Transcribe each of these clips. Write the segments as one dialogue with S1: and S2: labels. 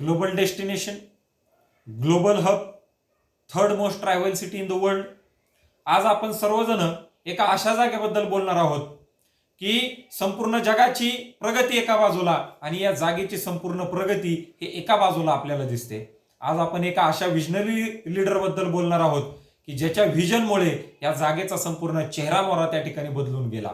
S1: Global destination, global hub, third most travel city in the world. आज आपण सर्वजण एका अशा जागेबद्दल बोलणार आहोत की संपूर्ण जगाची प्रगती एका बाजूला आणि या जागेची संपूर्ण प्रगती हे एका बाजूला आपल्याला दिसते. आज आपण एका अशा विजनरी लीडर बद्दल बोलणार आहोत की ज्याच्या व्हिजनमुळे या जागेचा संपूर्ण चेहरा मोहरा त्या ठिकाणी बदलून गेला.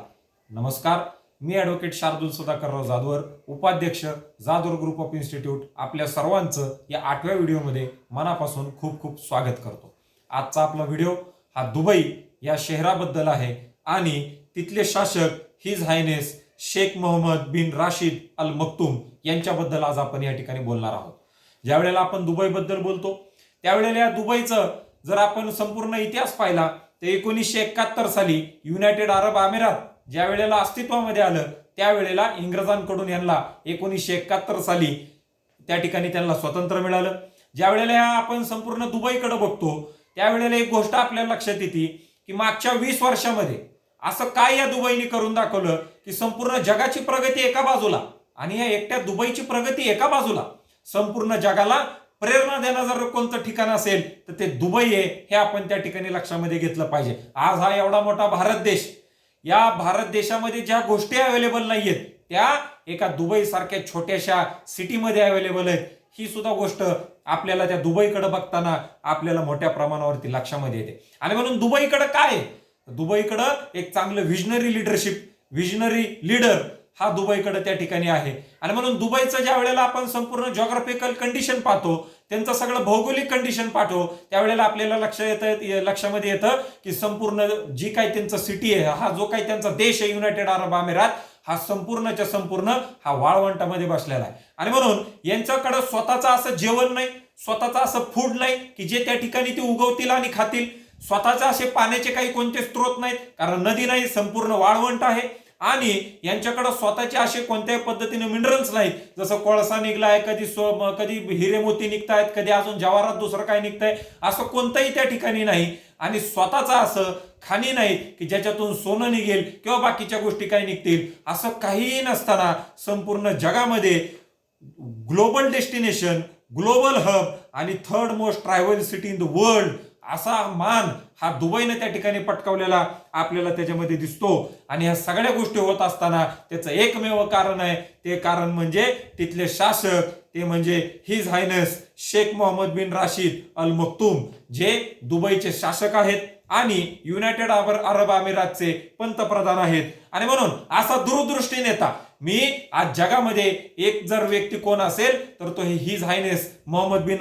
S1: नमस्कार, मी ॲडव्होकेट शार्दूल सुधाकरराव जाधवर, उपाध्यक्ष जाधवर ग्रुप ऑफ इन्स्टिट्यूट, आपल्या सर्वांचं या 8व्या व्हिडिओमध्ये मनापासून खूप खूप स्वागत करतो. आजचा आपला व्हिडिओ हा दुबई या शहराबद्दल आहे आणि तिथले शासक हिज हायनेस शेख मोहम्मद बिन राशिद अल मक्तूम यांच्याबद्दल आज आपण या ठिकाणी बोलणार आहोत. ज्या वेळेला आपण दुबईबद्दल बोलतो त्यावेळेला या दुबईचं जर आपण संपूर्ण इतिहास पाहिला तर 1971 साली युनायटेड अरब अमिरात ज्या वेळेला अस्तित्वामध्ये आलं त्यावेळेला इंग्रजांकडून यांना 1971 साली त्या ठिकाणी त्यांना स्वातंत्र्य मिळालं. ज्या वेळेला आपण संपूर्ण दुबईकडे बघतो त्यावेळेला एक गोष्ट आपल्या लक्षात येते की मागच्या 20 वर्षामध्ये असं काय या दुबईने करून दाखवलं की संपूर्ण जगाची प्रगती एका बाजूला आणि या एकट्या दुबईची प्रगती एका बाजूला. संपूर्ण जगाला प्रेरणा देणं जर कोणतं ठिकाण असेल तर ते दुबई आहे, हे आपण त्या ठिकाणी लक्षामध्ये घेतलं पाहिजे. आज हा एवढा मोठा भारत देश, या भारत देशामध्ये ज्या गोष्टी अवेलेबल नाहीयेत त्या एका दुबई सारख्या छोट्याशा सिटीमध्ये अवेलेबल आहेत. ही सुद्धा गोष्ट आपल्याला त्या दुबईकडे बघताना आपल्याला मोठ्या प्रमाणावरती लक्षामध्ये येते. आणि म्हणून दुबईकडे काय आहे, दुबईकडं एक चांगलं विजनरी लीडरशिप, विजनरी लीडर हा दुबईकडे त्या ठिकाणी आहे. आणि म्हणून दुबईचं ज्या वेळेला आपण संपूर्ण जॉग्राफिकल कंडिशन पाहतो, त्यांचं सगळं भौगोलिक कंडिशन पाहतो, त्यावेळेला आपल्याला लक्षामध्ये येतं की संपूर्ण जी काही त्यांचं सिटी आहे, हा जो काही त्यांचा देश आहे युनायटेड अरब अमिरात, हा संपूर्णच्या संपूर्ण हा वाळवंटामध्ये बसलेला आहे. आणि म्हणून यांच्याकडे स्वतःचं असं जेवण नाही, स्वतःचं असं फूड नाही की जे त्या ठिकाणी ते उगवतील आणि खातील. स्वतःचे असे पाण्याचे काही कोणते स्रोत नाहीत, कारण नदी नाही, संपूर्ण वाळवंट आहे. आणि यांच्याकडे स्वतःचे असे कोणत्याही पद्धतीने मिनरल्स नाहीत, जसं कोळसा निघलाय, कधी हिरे मोती निघतायत, कधी अजून जवाहरात दुसरं काय निघतंय, असं कोणतंही त्या ठिकाणी नाही. आणि स्वतःचं असं खाणी नाही की ज्याच्यातून सोनं निघेल किंवा बाकीच्या गोष्टी काही निघतील, असं काहीही नसताना संपूर्ण जगामध्ये ग्लोबल डेस्टिनेशन, ग्लोबल हब आणि third most travel city in the world असा मान हा दुबईने त्या ठिकाणी पटकावलेला आपल्याला त्याच्यामध्ये दिसतो. आणि ह्या सगळ्या गोष्टी होत असताना त्याचं एकमेव कारण आहे, ते कारण म्हणजे तिथले शासक, ते म्हणजे हिज हायनेस शेख मोहम्मद बिन राशिद अल मक्तूम, जे दुबईचे शासक आहेत आणि युनायटेड अरब अमिरातचे पंतप्रधान आहेत. आणि म्हणून असा दूरदृष्टी नेता मी आज जगामध्ये एक जर व्यक्ती कोण असेल तर तो हिज हायनेस मोहम्मद बिन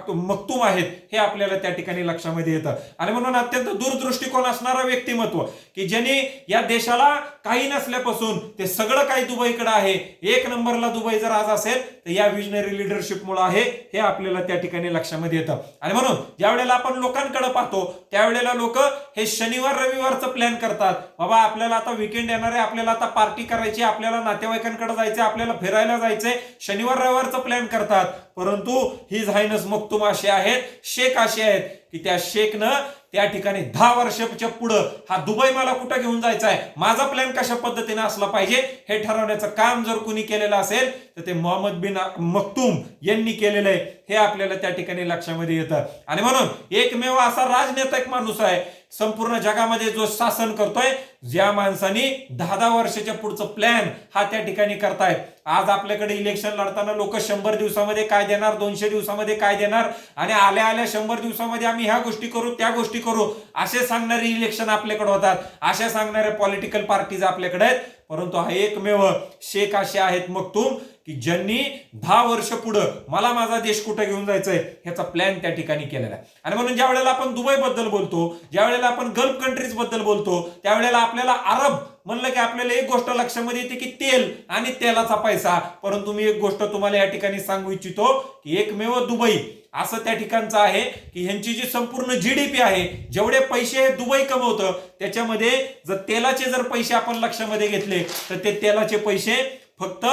S1: मक्तूम आहेत, हे आपल्याला त्या ठिकाणी लक्षामध्ये येतं. आणि म्हणून अत्यंत दूरदृष्टिकोन असणारा व्यक्तिमत्व की ज्यांनी या देशाला काही नसल्यापासून ते सगळं काही दुबईकडे आहे, एक नंबरला दुबई जर आज असेल तर या विजनरी लिडरशिपमुळे आहे, हे आपल्याला त्या ठिकाणी लक्षामध्ये येतं. आणि म्हणून ज्या वेळेला आपण लोकांकडे पाहतो त्यावेळेला लोक हे शनिवार रविवारचं प्लॅन करतात, बाबा आपल्याला आता वीकेंड येणार आहे, आपल्याला आता पार्टी करायची, आपल्याला नातेवाईकांकडे जायचंय, आपल्याला फिरायला जायचंय, शनिवार रविवारचं प्लॅन करतात. परंतु हिज हायनेस मक्तूम असे आहेत, शेख असे आहेत की त्या शेखनं त्या ठिकाणी 10 वर्षाच्या पुढं हा दुबई मला कुठं घेऊन जायचा आहे, माझा प्लॅन कशा पद्धतीने असला पाहिजे हे ठरवण्याचं काम जर कुणी केलेलं असेल तर ते मोहम्मद बिन मक्तूम यांनी केलेलं आहे, हे आपल्याला त्या ठिकाणी लक्षामध्ये येतं. आणि म्हणून एकमेव असा राजनेता एक माणूस आहे संपूर्ण जगामध्ये जो शासन करतोय, ज्या माणसाने 10 वर्षाच्या पुढचं प्लॅन हा त्या ठिकाणी करतायत. आज आपल्याकडे इलेक्शन लढताना लोक 100 दिवसामध्ये काय देणार, 200 दिवसामध्ये काय देणार, आणि आल्या 100 दिवसामध्ये आम्ही ह्या गोष्टी करू, त्या गोष्टी करू, असे सांगणारे इलेक्शन आपल्याकडे होतात, अशा सांगणारे पॉलिटिकल पार्टीज आपल्याकडे आहेत. परंतु हा एकमेव शेख असे आहेत मक्तूम की ज्यांनी 10 वर्ष पुढं मला माझा देश कुठे घेऊन जायचंय ह्याचा प्लॅन त्या ठिकाणी केलेला आहे. आणि म्हणून ज्या वेळेला आपण दुबई बद्दल बोलतो, ज्या वेळेला आपण गल्फ कंट्रीज बद्दल बोलतो, त्यावेळेला आपल्याला अरब म्हणलं की आपल्याला एक गोष्ट लक्षामध्ये येते की तेल आणि तेलाचा पैसा. परंतु मी एक गोष्ट तुम्हाला या ठिकाणी सांगू इच्छितो की एकमेव दुबई असं त्या ठिकाणचं आहे की ह्यांची जी संपूर्ण जीडीपी आहे, जेवढे पैसे दुबई कमवतं त्याच्यामध्ये जर तेलाचे पैसे आपण लक्षामध्ये घेतले तर ते तेलाचे पैसे फक्त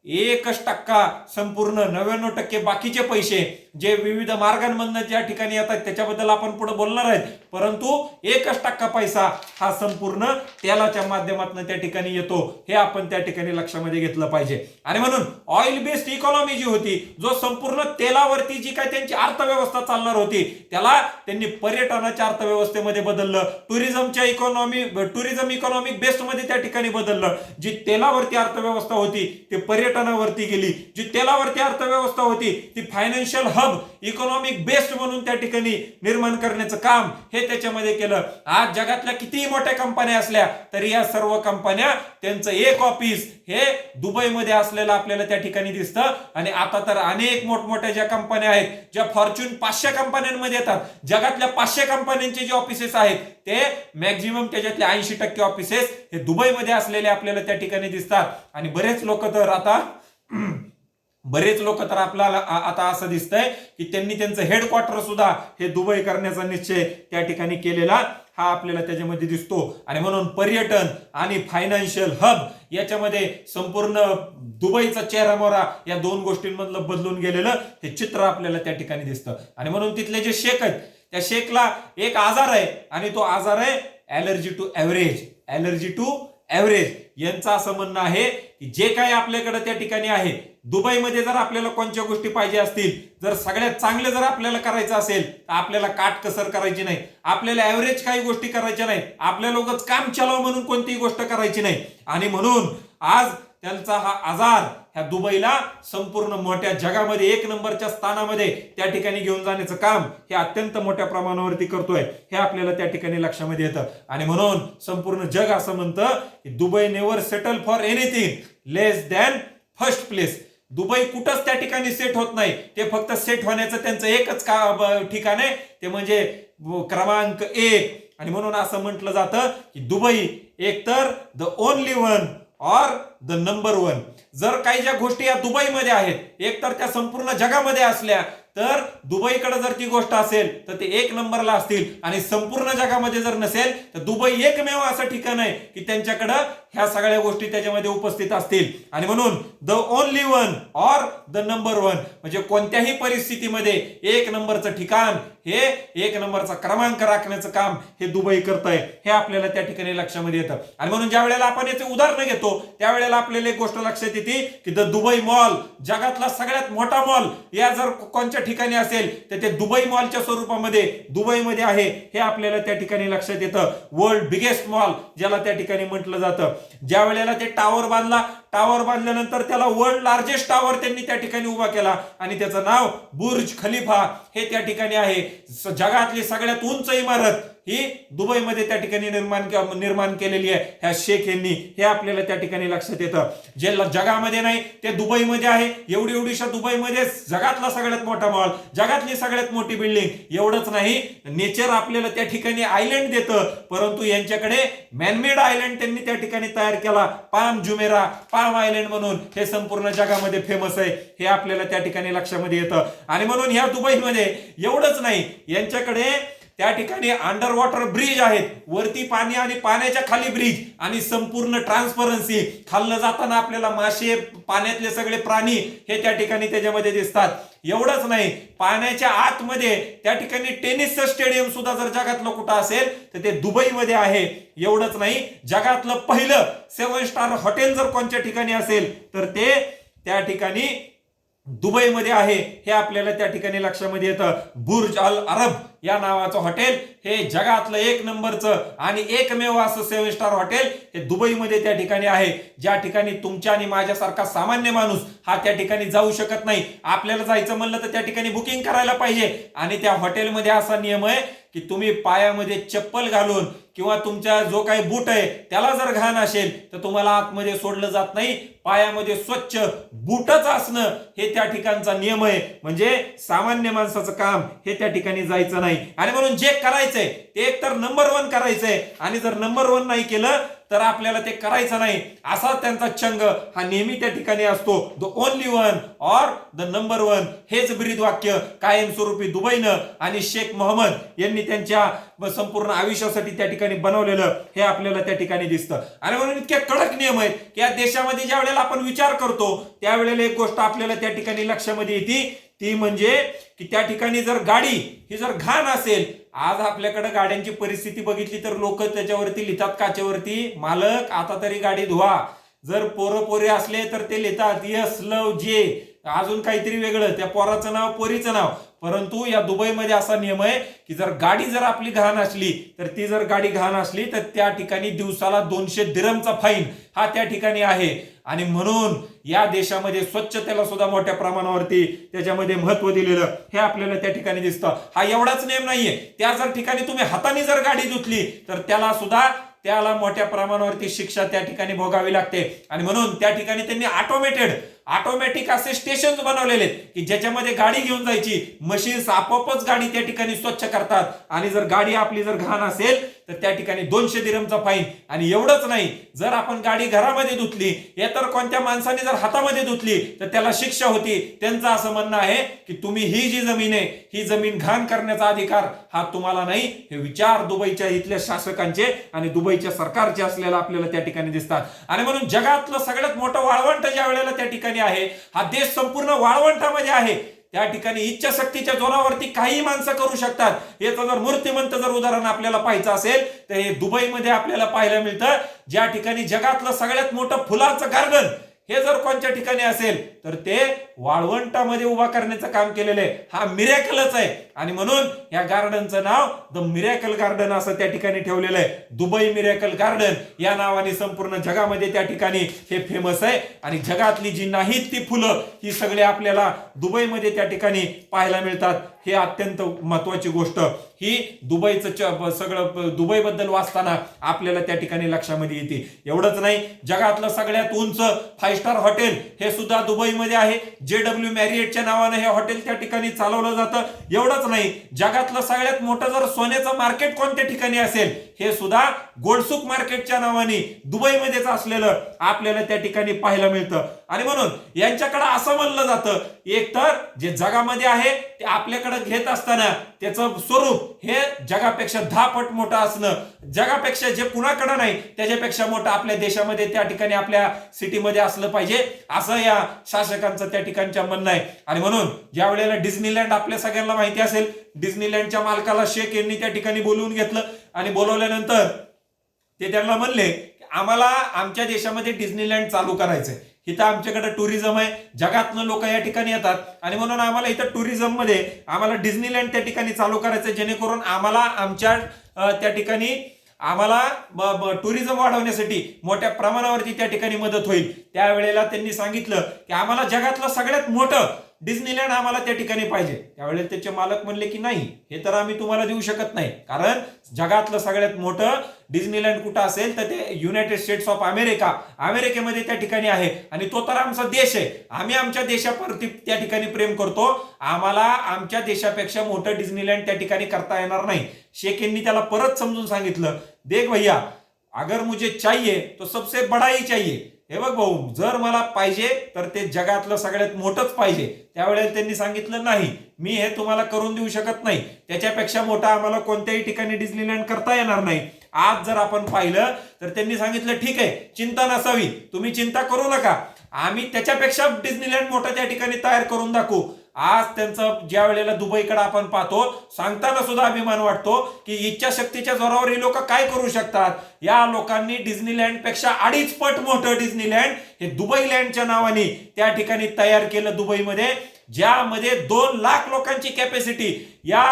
S1: 1% संपूर्ण 99% बाकीचे पैसे जे विविध मार्गांमधून ज्या ठिकाणी येतात त्याच्याबद्दल आपण पुढे बोलणार आहेत, परंतु 1% पैसा हा संपूर्ण तेलाच्या माध्यमातून त्या ठिकाणी येतो, हे आपण त्या ठिकाणी लक्षामध्ये घेतलं पाहिजे. आणि म्हणून ऑइल बेस्ड इकॉनॉमी जी होती, जो संपूर्ण तेलावरती जी काय त्यांची अर्थव्यवस्था चालणार होती, त्याला त्यांनी पर्यटनाच्या अर्थव्यवस्थेमध्ये बदललं. टुरिझम इकॉनॉमिक बेस्ड मध्ये त्या ठिकाणी बदललं. जी तेलावरती अर्थव्यवस्था होती ती पर्यटनावरती गेली. जी तेलावरती अर्थव्यवस्था होती ती फायनान्शियल हब इकॉनॉमिक बेस्ड म्हणून त्या ठिकाणी निर्माण करण्याचं काम हे त्याच्यामध्ये केलं. आज जगातल्या कितीही मोठ्या कंपन्या असल्या तरी या सर्व कंपन्या त्यांचं एक ऑफिस हे दुबईमध्ये असलेलं आपल्याला त्या ठिकाणी दिसतं. आणि आता तर अनेक मोठमोठ्या ज्या कंपन्या आहेत, ज्या फॉर्च्यून 500 कंपन्यांमध्ये येतात, जगातल्या 500 कंपन्यांचे जे ऑफिसेस आहेत ते मॅक्झिमम त्याच्यातले 80% ऑफिसेस हे दुबईमध्ये असलेले आपल्याला त्या ठिकाणी दिसतात. आणि बरेच लोक तर आपल्याला आता असं दिसतंय की त्यांनी त्यांचं हेडक्वार्टर सुद्धा हे दुबई करण्याचा निश्चय त्या ठिकाणी केलेला हा आपल्याला त्याच्यामध्ये दिसतो. आणि म्हणून पर्यटन आणि फायनान्शियल हब याच्यामध्ये संपूर्ण दुबईचा चेहरामोहरा या दोन गोष्टींमधलं बदलून गेलेलं हे चित्र आपल्याला त्या ठिकाणी दिसतं. आणि म्हणून तिथले जे शेख आहेत त्या शेखला एक आजार आहे आणि तो आजार आहे ॲलर्जी टू ॲव्हरेज. यांचं असं म्हणणं आहे की जे काही आपल्याकडे त्या ठिकाणी आहे दुबईमध्ये, जर आपल्याला कोणत्या गोष्टी पाहिजे असतील, जर सगळ्यात चांगले जर आपल्याला करायचं असेल तर आपल्याला काटकसर करायची नाही, आपल्याला ॲव्हरेज काही गोष्टी करायच्या नाही, आपल्याला उगाच काम चालव म्हणून कोणतीही गोष्ट करायची नाही. आणि म्हणून आज त्यांचा हा आजार ह्या दुबईला संपूर्ण मोठ्या जगामध्ये 1 नंबरच्या स्थानामध्ये त्या ठिकाणी घेऊन जाण्याचं काम हे अत्यंत मोठ्या प्रमाणावरती करतोय, हे आपल्याला त्या ठिकाणी लक्षामध्ये येतं. आणि म्हणून संपूर्ण जग असं म्हणतं की Dubai never settle for anything less than first place. Dubai कुठंच त्या ठिकाणी सेट होत नाही, ते फक्त सेट होण्याचं त्यांचं एकच ठिकाण आहे, ते म्हणजे क्रमांक 1. आणि म्हणून असं म्हटलं जातं की दुबई एकतर द ओनली वन और द नंबर 1. जर काही ज्या गोष्टी या दुबईमध्ये आहेत एकतर त्या संपूर्ण जगामध्ये असल्या तर दुबईकडे जर ती गोष्ट असेल तर ते 1 नंबरला असतील. आणि संपूर्ण जगामध्ये जर नसेल तर दुबई एकमेव असं ठिकाण आहे की त्यांच्याकडं ह्या सगळ्या गोष्टी त्याच्यामध्ये उपस्थित असतील. आणि म्हणून द ओनली वन और द नंबर 1 म्हणजे कोणत्याही परिस्थितीमध्ये 1 नंबरचं ठिकाण हे 1 नंबरचा क्रमांक राखण्याचं काम हे दुबई करत आहे, हे आपल्याला त्या ठिकाणी लक्षामध्ये येतं. आणि म्हणून ज्या वेळेला आपण याचे उदाहरण घेतो त्यावेळेला आपल्याला एक गोष्ट लक्षात येते की द दुबई मॉल जगातला सगळ्यात मोठा मॉल या जर कोणत्या ठिकाणी असेल तर ते दुबई मॉलच्या स्वरूपामध्ये दुबईमध्ये आहे, हे आपल्याला त्या ठिकाणी लक्षात येतं. वर्ल्ड बिगेस्ट मॉल ज्याला त्या ठिकाणी म्हटलं जातं. ज्या वेळेला ते टावर बांधल्यानंतर त्याला वर्ल्ड लार्जेस्ट टावर त्यांनी त्या ठिकाणी उभा केला आणि त्याचं नाव बुर्ज खलिफा हे त्या ठिकाणी आहे. जगातली सगळ्यात उंच इमारत ही दुबईमध्ये त्या ठिकाणी निर्माण केलेली आहे ह्या शेख यांनी, हे आपल्याला त्या ठिकाणी लक्षात येतं. जे जगामध्ये नाही ते दुबईमध्ये आहे. एवढीशा दुबईमध्ये जगातला सगळ्यात मोठा मॉल, जगातली सगळ्यात मोठी बिल्डिंग. एवढंच नाही, नेचर आपल्याला त्या ठिकाणी आयलंड देतं, परंतु यांच्याकडे मॅनमेड आयलंड त्यांनी त्या ठिकाणी तयार केला, पाम आयलंड म्हणून. हे संपूर्ण जगामध्ये फेमस आहे, हे आपल्याला त्या ठिकाणी लक्षामध्ये येतं. आणि म्हणून ह्या दुबईमध्ये एवढंच नाही, यांच्याकडे त्या ठिकाणी अंडर वॉटर ब्रिज आहेत, वरती पाणी आणि पाण्याच्या खाली ब्रिज, आणि संपूर्ण ट्रान्सपरन्सी. खाल्लं जाताना आपल्याला मासे, पाण्यातले सगळे प्राणी हे त्या ठिकाणी त्याच्यामध्ये दिसतात. एवढंच नाही, पाण्याच्या आतमध्ये त्या ठिकाणी टेनिसचं स्टेडियम सुद्धा जर जगातलं कुठं असेल तर ते दुबईमध्ये आहे. एवढंच नाही, जगातलं पहिलं 7 स्टार हॉटेल जर कोणत्या ठिकाणी असेल तर ते त्या ठिकाणी दुबईमध्ये आहे, हे आपल्याला त्या ठिकाणी लक्षामध्ये येतं. बुर्ज अल अरब या नावाचं हॉटेल हे जगातलं 1 नंबरचं आणि एकमेव असं 7 स्टार हॉटेल हे दुबईमध्ये त्या ठिकाणी आहे, ज्या ठिकाणी तुमच्या आणि माझ्यासारखा सामान्य माणूस हा त्या ठिकाणी जाऊ शकत नाही. आपल्याला जायचं म्हणलं तर त्या ठिकाणी बुकिंग करायला पाहिजे. आणि त्या हॉटेलमध्ये असा नियम आहे की तुम्ही पायामध्ये चप्पल घालून किंवा तुमच्या जो काही बूट आहे त्याला जर घाण असेल तर तुम्हाला आतमध्ये सोडलं जात नाही. पायामध्ये स्वच्छ बूटच असणं हे त्या ठिकाणचा नियम आहे. म्हणजे सामान्य माणसाचं काम हे त्या ठिकाणी जायचं नाही. आणि म्हणून जे करायचंय ते एकतर नंबर 1 करायचंय, आणि जर नंबर 1 नाही केलं तर आपल्याला ते करायचं नाही, असा त्यांचा चंग हा नेहमी त्या ठिकाणी असतो. द ओनली वन और द नंबर वन हेच ब्रीद वाक्य कायमस्वरूपी दुबईनं आणि शेख मोहम्मद यांनी त्यांच्या संपूर्ण आयुष्यासाठी त्या ठिकाणी बनवलेलं हे आपल्याला त्या ठिकाणी दिसतं. आणि म्हणून इतके कडक नियम आहेत की या देशामध्ये ज्या वेळेला आपण विचार करतो त्यावेळेला एक गोष्ट आपल्याला त्या ठिकाणी लक्षामध्ये येते, ती म्हणजे की त्या ठिकाणी जर गाडी ही जर घाण असेल, आज आपल्याकडे गाड्यांची परिस्थिती बघितली तर लोक त्याच्यावरती लिहितात काचेवरती, मालक आता तरी गाडी धुवा. जर पोरं पोरे असले तर ते लिहितात यस लव जे, अजून काहीतरी वेगळं, त्या पोराचं नाव पोरीचं नाव. परंतु या दुबईमध्ये असा नियम आहे की जर गाडी जर आपली घाण असली तर ती जर गाडी घाण असली तर त्या ठिकाणी दिवसाला 200 दिरहमचा फाईन हा त्या ठिकाणी आहे. आणि म्हणून या देशामध्ये स्वच्छतेला सुद्धा मोठ्या प्रमाणावरती त्याच्यामध्ये महत्व दिलेलं हे आपल्याला त्या ठिकाणी दिसतं. हा एवढाच नियम नाहीये, त्या जर ठिकाणी तुम्ही हाताने जर गाडी धुतली तर त्याला मोठ्या प्रमाणावरती शिक्षा त्या ठिकाणी भोगावी लागते. आणि म्हणून त्या ठिकाणी त्यांनी ऑटोमॅटिक असे स्टेशन बनवलेले की ज्याच्यामध्ये गाडी घेऊन जायची, मशीन्स आपोआपच गाडी त्या ठिकाणी स्वच्छ करतात. आणि जर गाडी आपली जर घाण असेल तर त्या ठिकाणी 200 दिरहमचा फाईन. आणि एवढंच नाही, जर आपण गाडी घरामध्ये धुतली, या तर कोणत्या माणसाने जर हातामध्ये धुतली तर त्याला शिक्षा होती. त्यांचं असं म्हणणं आहे की तुम्ही ही जी जमीन आहे ही जमीन घाण करण्याचा अधिकार हा तुम्हाला नाही. हे विचार दुबईच्या इथल्या शासकांचे आणि दुबईच्या सरकारचे असलेला आपल्याला त्या ठिकाणी दिसतात. आणि म्हणून जगातलं सगळ्यात मोठं वाळवंट ज्या वेळेला त्या ठिकाणी आहे, हा देश संपूर्ण वाळवंटामध्ये आहे. त्या ठिकाणी इच्छाशक्तीच्या जोरावरती काही माणसं करू शकतात. याचं जर मूर्तिमंत जर उदाहरण आपल्याला पाहायचं असेल तर हे दुबईमध्ये आपल्याला पाहायला मिळतं. ज्या ठिकाणी जगातलं सगळ्यात मोठं फुलांचं गार्डन हे जर कोणत्या ठिकाणी असेल तर ते वाळवंटामध्ये उभा करण्याचं काम केलेलं आहे. हा मिरॅकलच आहे. आणि म्हणून या गार्डनचं नाव द मिरॅकल गार्डन असं त्या ठिकाणी ठेवलेलं आहे. दुबई मिरॅकल गार्डन या नावाने संपूर्ण जगामध्ये त्या ठिकाणी हे फेमस आहे. आणि जगातली जी नाहीत ती फुलं ही सगळे आपल्याला दुबईमध्ये त्या ठिकाणी पाहायला मिळतात. हे अत्यंत महत्वाची गोष्ट ही दुबईचं सगळं दुबईबद्दल वाचताना आपल्याला त्या ठिकाणी लक्षामध्ये येते. एवढंच नाही, जगातलं सगळ्यात उंच 5 स्टार हॉटेल हे सुद्धा दुबईमध्ये आहे. JW मॅरियटच्या नावानं हे हॉटेल त्या ठिकाणी चालवलं जातं. एवढंच नाही, जगातलं सगळ्यात मोठं जर सोन्याचं मार्केट कोणत्या ठिकाणी असेल हे सुद्धा गोल्डसुक मार्केटच्या नावाने दुबईमध्येच असलेलं आपल्याला त्या ठिकाणी पाहायला मिळतं. आणि म्हणून यांच्याकडे असं म्हणलं जातं, एक तर जे जगामध्ये आहे ते आपल्याकडे घेत असताना त्याचं स्वरूप हे जगापेक्षा 10 पट मोठं असणं, जगापेक्षा जे कुणाकडे नाही त्याच्यापेक्षा मोठं आपल्या देशामध्ये त्या ठिकाणी आपल्या सिटीमध्ये असलं पाहिजे, असं या शासकांचं त्या ठिकाणच्या म्हणणं आहे. आणि म्हणून ज्या वेळेला डिस्नीलँड आपल्या सगळ्यांना माहिती असेल, डिस्नीलँडच्या मालकाला शेख यांनी त्या ठिकाणी बोलवून घेतलं आणि बोलवल्यानंतर ते त्यांना म्हणले की आम्हाला आमच्या देशामध्ये डिस्नीलँड चालू करायचंय. इथं आमच्याकडे टुरिझम आहे, जगातनं लोक या ठिकाणी येतात आणि म्हणून आम्हाला इथं टुरिझम मध्ये आम्हाला डिस्नीलँड त्या ठिकाणी चालू करायचं, जेणेकरून आम्हाला आमच्या त्या ठिकाणी आम्हाला टुरिझम वाढवण्यासाठी मोठ्या प्रमाणावरती त्या ठिकाणी मदत होईल. त्यावेळेला त्यांनी सांगितलं की आम्हाला जगातलं सगळ्यात मोठं डिस्नीलँड आम्हाला त्या ठिकाणी पाहिजे. त्यावेळेला त्याचे मालक म्हणले की नाही, हे तर आम्ही तुम्हाला देऊ शकत नाही, कारण जगातलं सगळ्यात मोठं डिस्नीलँड कुठं असेल तर ते युनायटेड स्टेट्स ऑफ अमेरिकेमध्ये त्या ठिकाणी आहे. आणि तो तर आमचा देश आहे, आम्ही आमच्या देशाप्रती त्या ठिकाणी प्रेम करतो, आम्हाला आमच्या देशापेक्षा मोठं डिस्नीलँड त्या ठिकाणी करता येणार नाही. शेख यांनी त्याला परत समजून सांगितलं, देख भैया अगर मुझे चाहिए तो सबसे बड़ा ही चाहिए. हे बघ भाऊ, जर मला पाहिजे तर ते जगातलं सगळ्यात मोठंच पाहिजे. त्यावेळेला त्यांनी सांगितलं नाही, मी हे तुम्हाला करून देऊ शकत नाही, त्याच्यापेक्षा मोठा आम्हाला कोणत्याही ठिकाणी डिस्नीलँड करता येणार नाही. आज जर आपण पाहिलं तर त्यांनी सांगितलं ठीक आहे, चिंता नसावी, तुम्ही चिंता करू नका, आम्ही त्याच्यापेक्षा डिस्नीलँड मोठा त्या ठिकाणी तयार करून दाखवू. आज त्यांचं ज्या वेळेला दुबईकडे आपण पाहतो, सांगताना सुद्धा अभिमान वाटतो की इच्छाशक्तीच्या जोरावर हे लोक काय करू शकतात. या लोकांनी डिस्नीलँड पेक्षा 2.5 पट मोठं डिस्नीलँड हे दुबईलँडच्या नावाने त्या ठिकाणी तयार केलं दुबईमध्ये, ज्यामध्ये 2 लाख लोकांची कॅपॅसिटी. या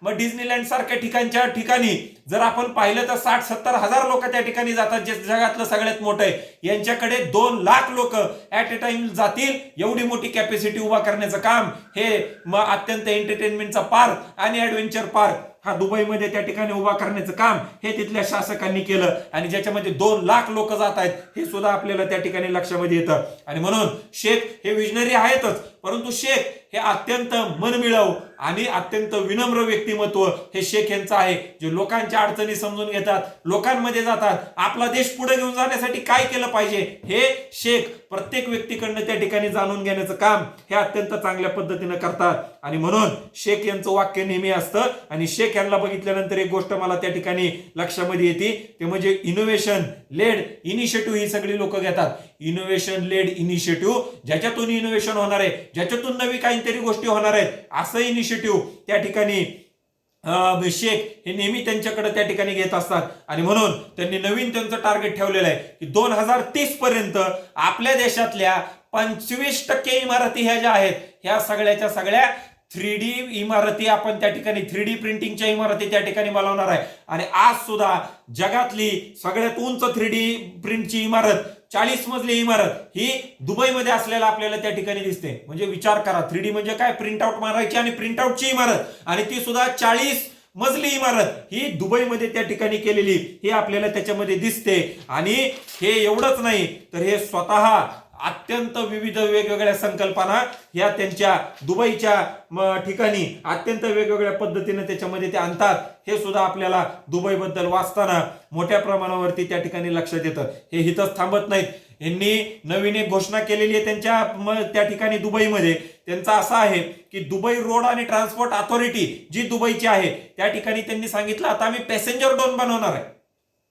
S1: डिस्नीलँड सारख्या ठिकाणी जर आपण पाहिलं तर 60-70 हजार लोक त्या ठिकाणी जातात, जे जगातलं सगळ्यात मोठं आहे. यांच्याकडे 2 लाख लोक ऍट ए टाइम जातील, एवढी मोठी कॅपॅसिटी उभा करण्याचं काम हे अत्यंत एंटरटेनमेंटचा पार्क आणि ऍडव्हेंचर पार्क हा दुबईमध्ये त्या ठिकाणी उभा करण्याचं काम हे तिथल्या शासकांनी केलं. आणि ज्याच्यामध्ये 2 लाख लोक जात आहेत हे सुद्धा आपल्याला त्या ठिकाणी लक्षामध्ये येतं. आणि म्हणून शेख हे विजनरी आहेतच, परंतु शेख हे अत्यंत मनमिळावू आणि अत्यंत विनम्र व्यक्तिमत्व हे शेख यांचं आहे, जे लोकांच्या अडचणी समजून घेतात, लोकांमध्ये जातात, आपला देश पुढे घेऊन जाण्यासाठी काय केलं पाहिजे हे शेख प्रत्येक व्यक्तीकडनं त्या ठिकाणी जाणून घेण्याचं काम हे अत्यंत चांगल्या पद्धतीने करतात. आणि म्हणून शेख यांचं वाक्य नेहमी असतं. आणि शेख यांना बघितल्यानंतर एक गोष्ट मला त्या ठिकाणी लक्षामध्ये येते, ते म्हणजे इनोव्हेशन लेड इनिशिएटिव्ह ही सगळी लोक घेतात. इनोव्हेशन लेड इनिशिएटिव्ह, ज्याच्यातून इनोव्हेशन होणार आहे, ज्याच्यातून नवी काहीतरी गोष्टी होणार आहेत, असं इनिशिएटिव्ह त्या ठिकाणी शेख हे नेहमी त्यांच्याकडे त्या ठिकाणी घेत असतात. आणि म्हणून त्यांनी नवीन त्यांचं टार्गेट ठेवलेलं आहे की 2030 पर्यंत आपल्या देशातल्या 25% इमारती ह्या ज्या आहेत ह्या सगळ्याच्या सगळ्या 3D इमारती आपण त्या ठिकाणी 3D प्रिंटिंगच्या इमारती त्या ठिकाणी बनवणार आहे. आणि आज सुद्धा जगातली सगळ्यात उंच 3D प्रिंटची इमारत 40 मजली इमारत ही दुबईमध्ये असलेला आपल्याला त्या ठिकाणी दिसते. म्हणजे विचार करा, 3D म्हणजे काय, प्रिंट आउट मारायची आणि प्रिंट आउटची इमारत, आणि ती सुद्धा 40 मजली इमारत ही दुबईमध्ये त्या ठिकाणी केलेली ही आपल्याला त्याच्यामध्ये दिसते. आणि हे एवढंच नाही तर हे स्वतः अत्यंत विविध वेगवेगळ्या संकल्पना या त्यांच्या दुबईच्या ठिकाणी अत्यंत वेगवेगळ्या पद्धतीने त्याच्यामध्ये ते आणतात. हे सुद्धा आपल्याला दुबईबद्दल वाचताना मोठ्या प्रमाणावरती त्या ठिकाणी लक्षात येतं. हे हिथंच थांबत नाहीत, यांनी नवीन एक घोषणा केलेली आहे त्यांच्या त्या ठिकाणी दुबईमध्ये. त्यांचा असा आहे की दुबई रोड आणि ट्रान्सपोर्ट अथॉरिटी जी दुबईची आहे त्या ठिकाणी त्यांनी सांगितलं आता आम्ही पॅसेंजर ड्रोन बनवणार आहे.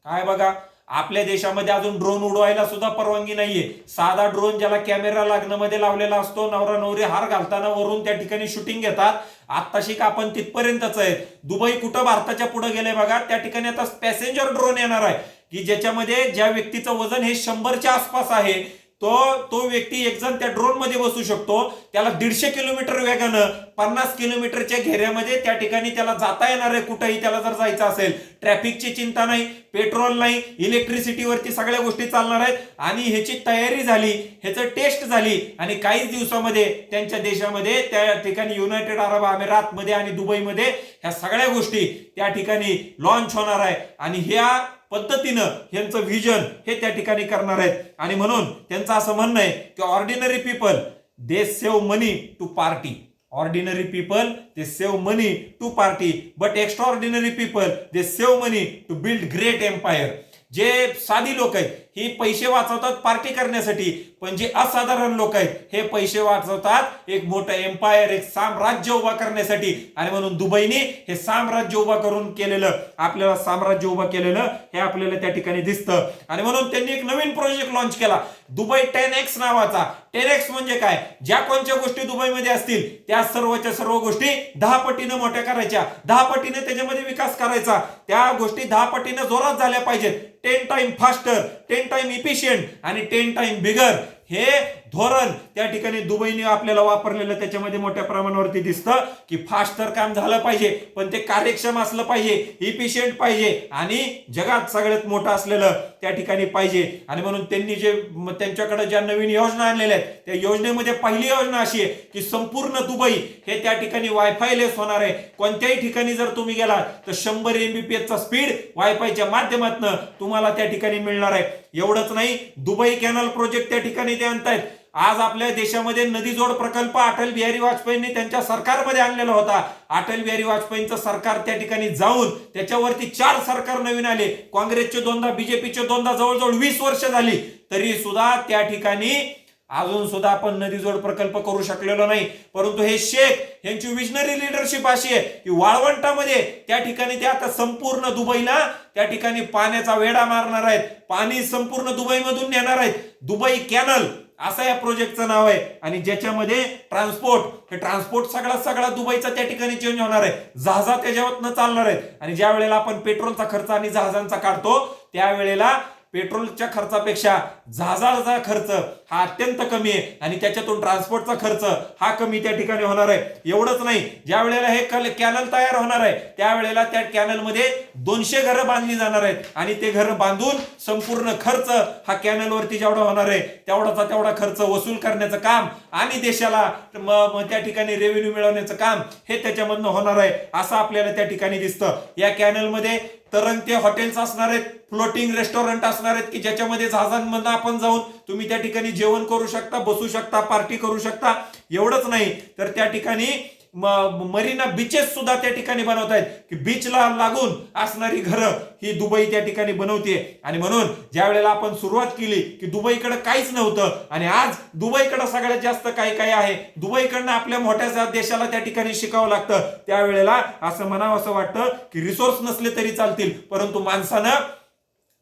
S1: काय बघा, आपल्या देशामध्ये अजून ड्रोन उडवायला सुद्धा परवानगी नाहीये. साधा ड्रोन ज्याला कॅमेरा लग्नामध्ये लावलेला असतो, नवरा नवरी हार घालताना वरून त्या ठिकाणी शूटिंग घेतात, आत्ताशी का आपण तिथपर्यंतच आहे. दुबई कुठं भारताच्या पुढे गेले बघा. त्या ठिकाणी आता पॅसेंजर ड्रोन येणार आहे की ज्याच्यामध्ये ज्या व्यक्तीचं वजन हे 100च्या आसपास आहे तो व्यक्ती एक जण त्या ड्रोन मध्ये बसू शकतो. त्याला 150 किलोमीटर वेगानं 50 किलोमीटरच्या घेऱ्यामध्ये त्या ठिकाणी त्याला जाता येणार आहे कुठेही त्याला जर जायचं असेल. ट्रॅफिकची चिंता नाही, पेट्रोल नाही, इलेक्ट्रिसिटीवरती सगळ्या गोष्टी चालणार आहेत. आणि ह्याची तयारी झाली, ह्याचं टेस्ट झाली आणि काहीच दिवसामध्ये त्यांच्या देशामध्ये त्या ठिकाणी युनायटेड अरब अमिरात मध्ये आणि दुबईमध्ये ह्या सगळ्या गोष्टी त्या ठिकाणी लॉन्च होणार आहे. आणि ह्या पद्धतीनं यांचं व्हिजन हे त्या ठिकाणी करणार आहेत. आणि म्हणून त्यांचं असं म्हणणं आहे की ordinary people they save money to party. Ordinary people they save money to party but extraordinary people they save money to build great empire. जे साधी लोक आहेत ही पैसे वाचवतात पार्टी करण्यासाठी, पण जे असाधारण लोक आहेत हे पैसे वाचवतात एक मोठं एम्पायर, एक साम्राज्य उभा करण्यासाठी. आणि म्हणून दुबईने हे साम्राज्य उभा करून केलेलं आपल्याला साम्राज्य उभा केलेलं हे आपल्याला त्या ठिकाणी दिसतं. आणि म्हणून त्यांनी एक नवीन प्रोजेक्ट लॉन्च केला, दुबई 10x नावाचा. 10x म्हणजे काय, ज्या कोणत्या गोष्टी दुबईमध्ये असतील त्या सर्वच्या सर्व गोष्टी 10 पटीने मोठ्या करायच्या, 10 पटीने त्याच्यामध्ये विकास करायचा, त्या गोष्टी 10 पटीने जोरात झाल्या पाहिजेत. 10 टाइम फास्टर, 10 टाइम इफिशियंट आणि 10 टाइम बिगर हे धोरण त्या ठिकाणी दुबईने आपल्याला वापरलेलं त्याच्यामध्ये मोठ्या प्रमाणावरती दिसतं की फास्ट तर काम झालं पाहिजे, पण ते कार्यक्षम असलं पाहिजे, इफिशियंट पाहिजे आणि जगात सगळ्यात मोठं असलेलं त्या ठिकाणी पाहिजे. आणि म्हणून त्यांनी जे त्यांच्याकडे ज्या नवीन योजना आणलेल्या आहेत त्या योजनेमध्ये पहिली योजना अशी आहे की संपूर्ण दुबई हे त्या ठिकाणी वायफाय लेस होणार आहे. कोणत्याही ठिकाणी जर तुम्ही गेला तर 100 MBPS चा स्पीड वायफायच्या माध्यमातून तुम्हाला त्या ठिकाणी मिळणार आहे. एवढंच नाही, दुबई कॅनल प्रोजेक्ट त्या ठिकाणी ते आणतायत. आज आपल्या देशामध्ये नदी जोड प्रकल्प अटल बिहारी वाजपेयींनी त्यांच्या सरकारमध्ये आणलेला होता. अटल बिहारी वाजपेयींचं सरकार त्या ठिकाणी जाऊन त्याच्यावरती 4 सरकार नवीन आले, काँग्रेसचे 2दा, बीजेपीचे 2दा, जवळजवळ 20 वर्ष झाली, तरी सुद्धा त्या ठिकाणी अजून सुद्धा आपण नदी जोड प्रकल्प करू शकलेलो नाही. परंतु हे शेख यांची विजनरी लिडरशिप अशी आहे की वाळवंटामध्ये त्या ठिकाणी ते आता संपूर्ण दुबईला त्या ठिकाणी पाण्याचा वेढा मारणार आहेत, पाणी संपूर्ण दुबईमधून नेणार आहेत. दुबई कॅनल असं या प्रोजेक्टचं नाव आहे. आणि ज्याच्यामध्ये ट्रान्सपोर्ट सगळा दुबईचा त्या ठिकाणी चेंज होणार आहे. जहाजा त्याच्यावर चालणार आहेत. आणि ज्या वेळेला आपण पेट्रोलचा खर्च आणि जहाजांचा काढतो त्यावेळेला पेट्रोलच्या खर्चापेक्षा जहाजाचा खर्च हा अत्यंत कमी आहे आणि त्याच्यातून ट्रान्सपोर्टचा खर्च हा कमी त्या ठिकाणी होणार आहे. एवढंच नाही, ज्या वेळेला हे कॅनल तयार होणार आहे त्यावेळेला त्या कॅनलमध्ये 200 घरं बांधली जाणार आहेत आणि ते घरं बांधून संपूर्ण खर्च हा कॅनलवरती जेवढा होणार आहे तेवढा खर्च वसूल करण्याचं काम आणि देशाला त्या ठिकाणी रेव्हेन्यू मिळवण्याचं काम हे त्याच्यामधनं होणार आहे असं आपल्याला त्या ठिकाणी दिसतं. या कॅनलमध्ये तरंगते हॉटेल्स असणार आहेत, फ्लोटिंग रेस्टॉरंट असणार आहेत की ज्याच्यामध्ये जहाजांमधून आपण जाऊन तुम्ही त्या ठिकाणी जेवण करू शकता, बसू शकता, पार्टी करू शकता. एवढंच नाही तर त्या ठिकाणी मरीना बीचेस सुद्धा त्या ठिकाणी बनवत आहेत की बीचला लागून असणारी घरं ही दुबई त्या ठिकाणी बनवते. आणि म्हणून ज्या वेळेला आपण सुरुवात केली की दुबईकडे काहीच नव्हतं आणि आज दुबईकडे सगळ्यात जास्त काही काही आहे, दुबईकडनं आपल्या मोठ्या देशाला त्या ठिकाणी शिकावं लागतं. त्यावेळेला असं म्हणावं असं वाटतं की रिसोर्स नसले तरी चालतील, परंतु माणसानं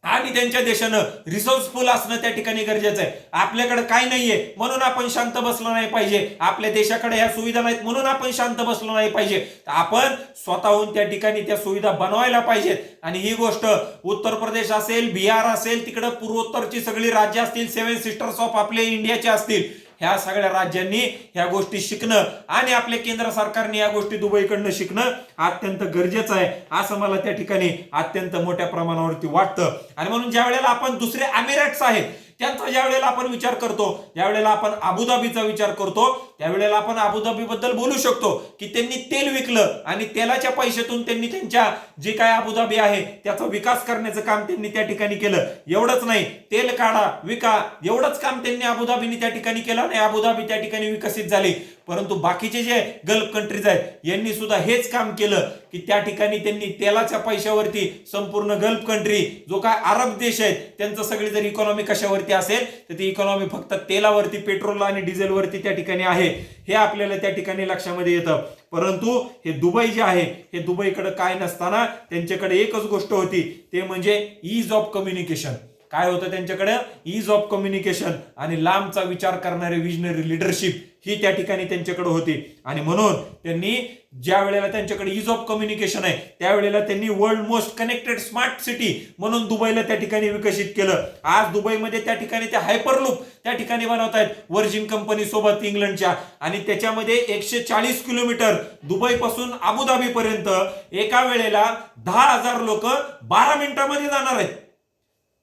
S1: आणि त्यांच्या देशानं रिसोर्सफुल असणं त्या ठिकाणी गरजेचं आहे. आपल्याकडे काय नाहीये म्हणून आपण शांत बसलो नाही पाहिजे, आपल्या देशाकडे ह्या सुविधा नाहीत म्हणून आपण शांत बसलो नाही पाहिजे. तर आपण स्वतःहून त्या ठिकाणी त्या सुविधा बनवायला पाहिजेत. आणि ही गोष्ट उत्तर प्रदेश असेल, बिहार असेल, तिकडे पूर्वोत्तरची सगळी राज्य असतील, 7 सिस्टर्स ऑफ आपले इंडियाचे असतील, ह्या सगळ्या राज्यांनी ह्या गोष्टी शिकणं आणि आपल्या केंद्र सरकारने या गोष्टी दुबईकडनं शिकणं अत्यंत गरजेचं आहे असं मला त्या ठिकाणी अत्यंत मोठ्या प्रमाणावरती वाटतं. आणि म्हणून ज्या वेळेला आपण दुसरे अमिरेट्स आहेत त्यांचा ज्या वेळेला आपण विचार करतो, ज्या वेळेला आपण अबुधाबीचा विचार करतो, त्यावेळेला आपण अबुधाबी बद्दल बोलू शकतो की त्यांनी तेल विकलं आणि तेलाच्या पैशातून त्यांनी त्यांच्या जे काय अबुधाबी आहे त्याचा विकास करण्याचं काम त्यांनी त्या ठिकाणी केलं. एवढंच नाही, तेल काढा विका एवढंच काम त्यांनी अबुधाबीने त्या ठिकाणी केलं आणि अबुधाबी त्या ठिकाणी विकसित झाली. परंतु बाकीचे जे गल्फ कंट्रीज आहेत यांनी सुद्धा हेच काम केलं की त्या ठिकाणी त्यांनी तेलाच्या पैशावरती संपूर्ण गल्फ कंट्री जो काय अरब देश आहेत त्यांचं सगळी जर इकॉनॉमी कशावरती असेल तर ती इकॉनॉमी फक्त तेलावरती, पेट्रोल आणि डिझेलवरती त्या ठिकाणी आहे. हे आपल्याला त्या ठिकाणी लक्षामध्ये येतं. परंतु हे दुबई जे आहे हे दुबईकडे काय नसताना त्यांच्याकडे एकच गोष्ट होती, ते म्हणजे ईज ऑफ कम्युनिकेशन. काय होतं त्यांच्याकडे? ईज ऑफ कम्युनिकेशन आणि लांबचा विचार करणारे विजनरी लिडरशिप ही त्या ठिकाणी त्यांच्याकडे होती. आणि म्हणून त्यांनी ज्या वेळेला त्यांच्याकडे ईज ऑफ कम्युनिकेशन आहे त्यावेळेला त्यांनी world most connected smart city म्हणून दुबईला त्या ठिकाणी विकसित केलं. आज दुबईमध्ये त्या ठिकाणी ते हायपरलूप त्या ठिकाणी बनवतायत वर्जिन कंपनी सोबत इंग्लंडच्या, आणि त्याच्यामध्ये 140 किलोमीटर दुबईपासून अबुधाबी पर्यंत एका वेळेला 10,000 लोक 12 मिनिटांमध्ये जाणार आहेत.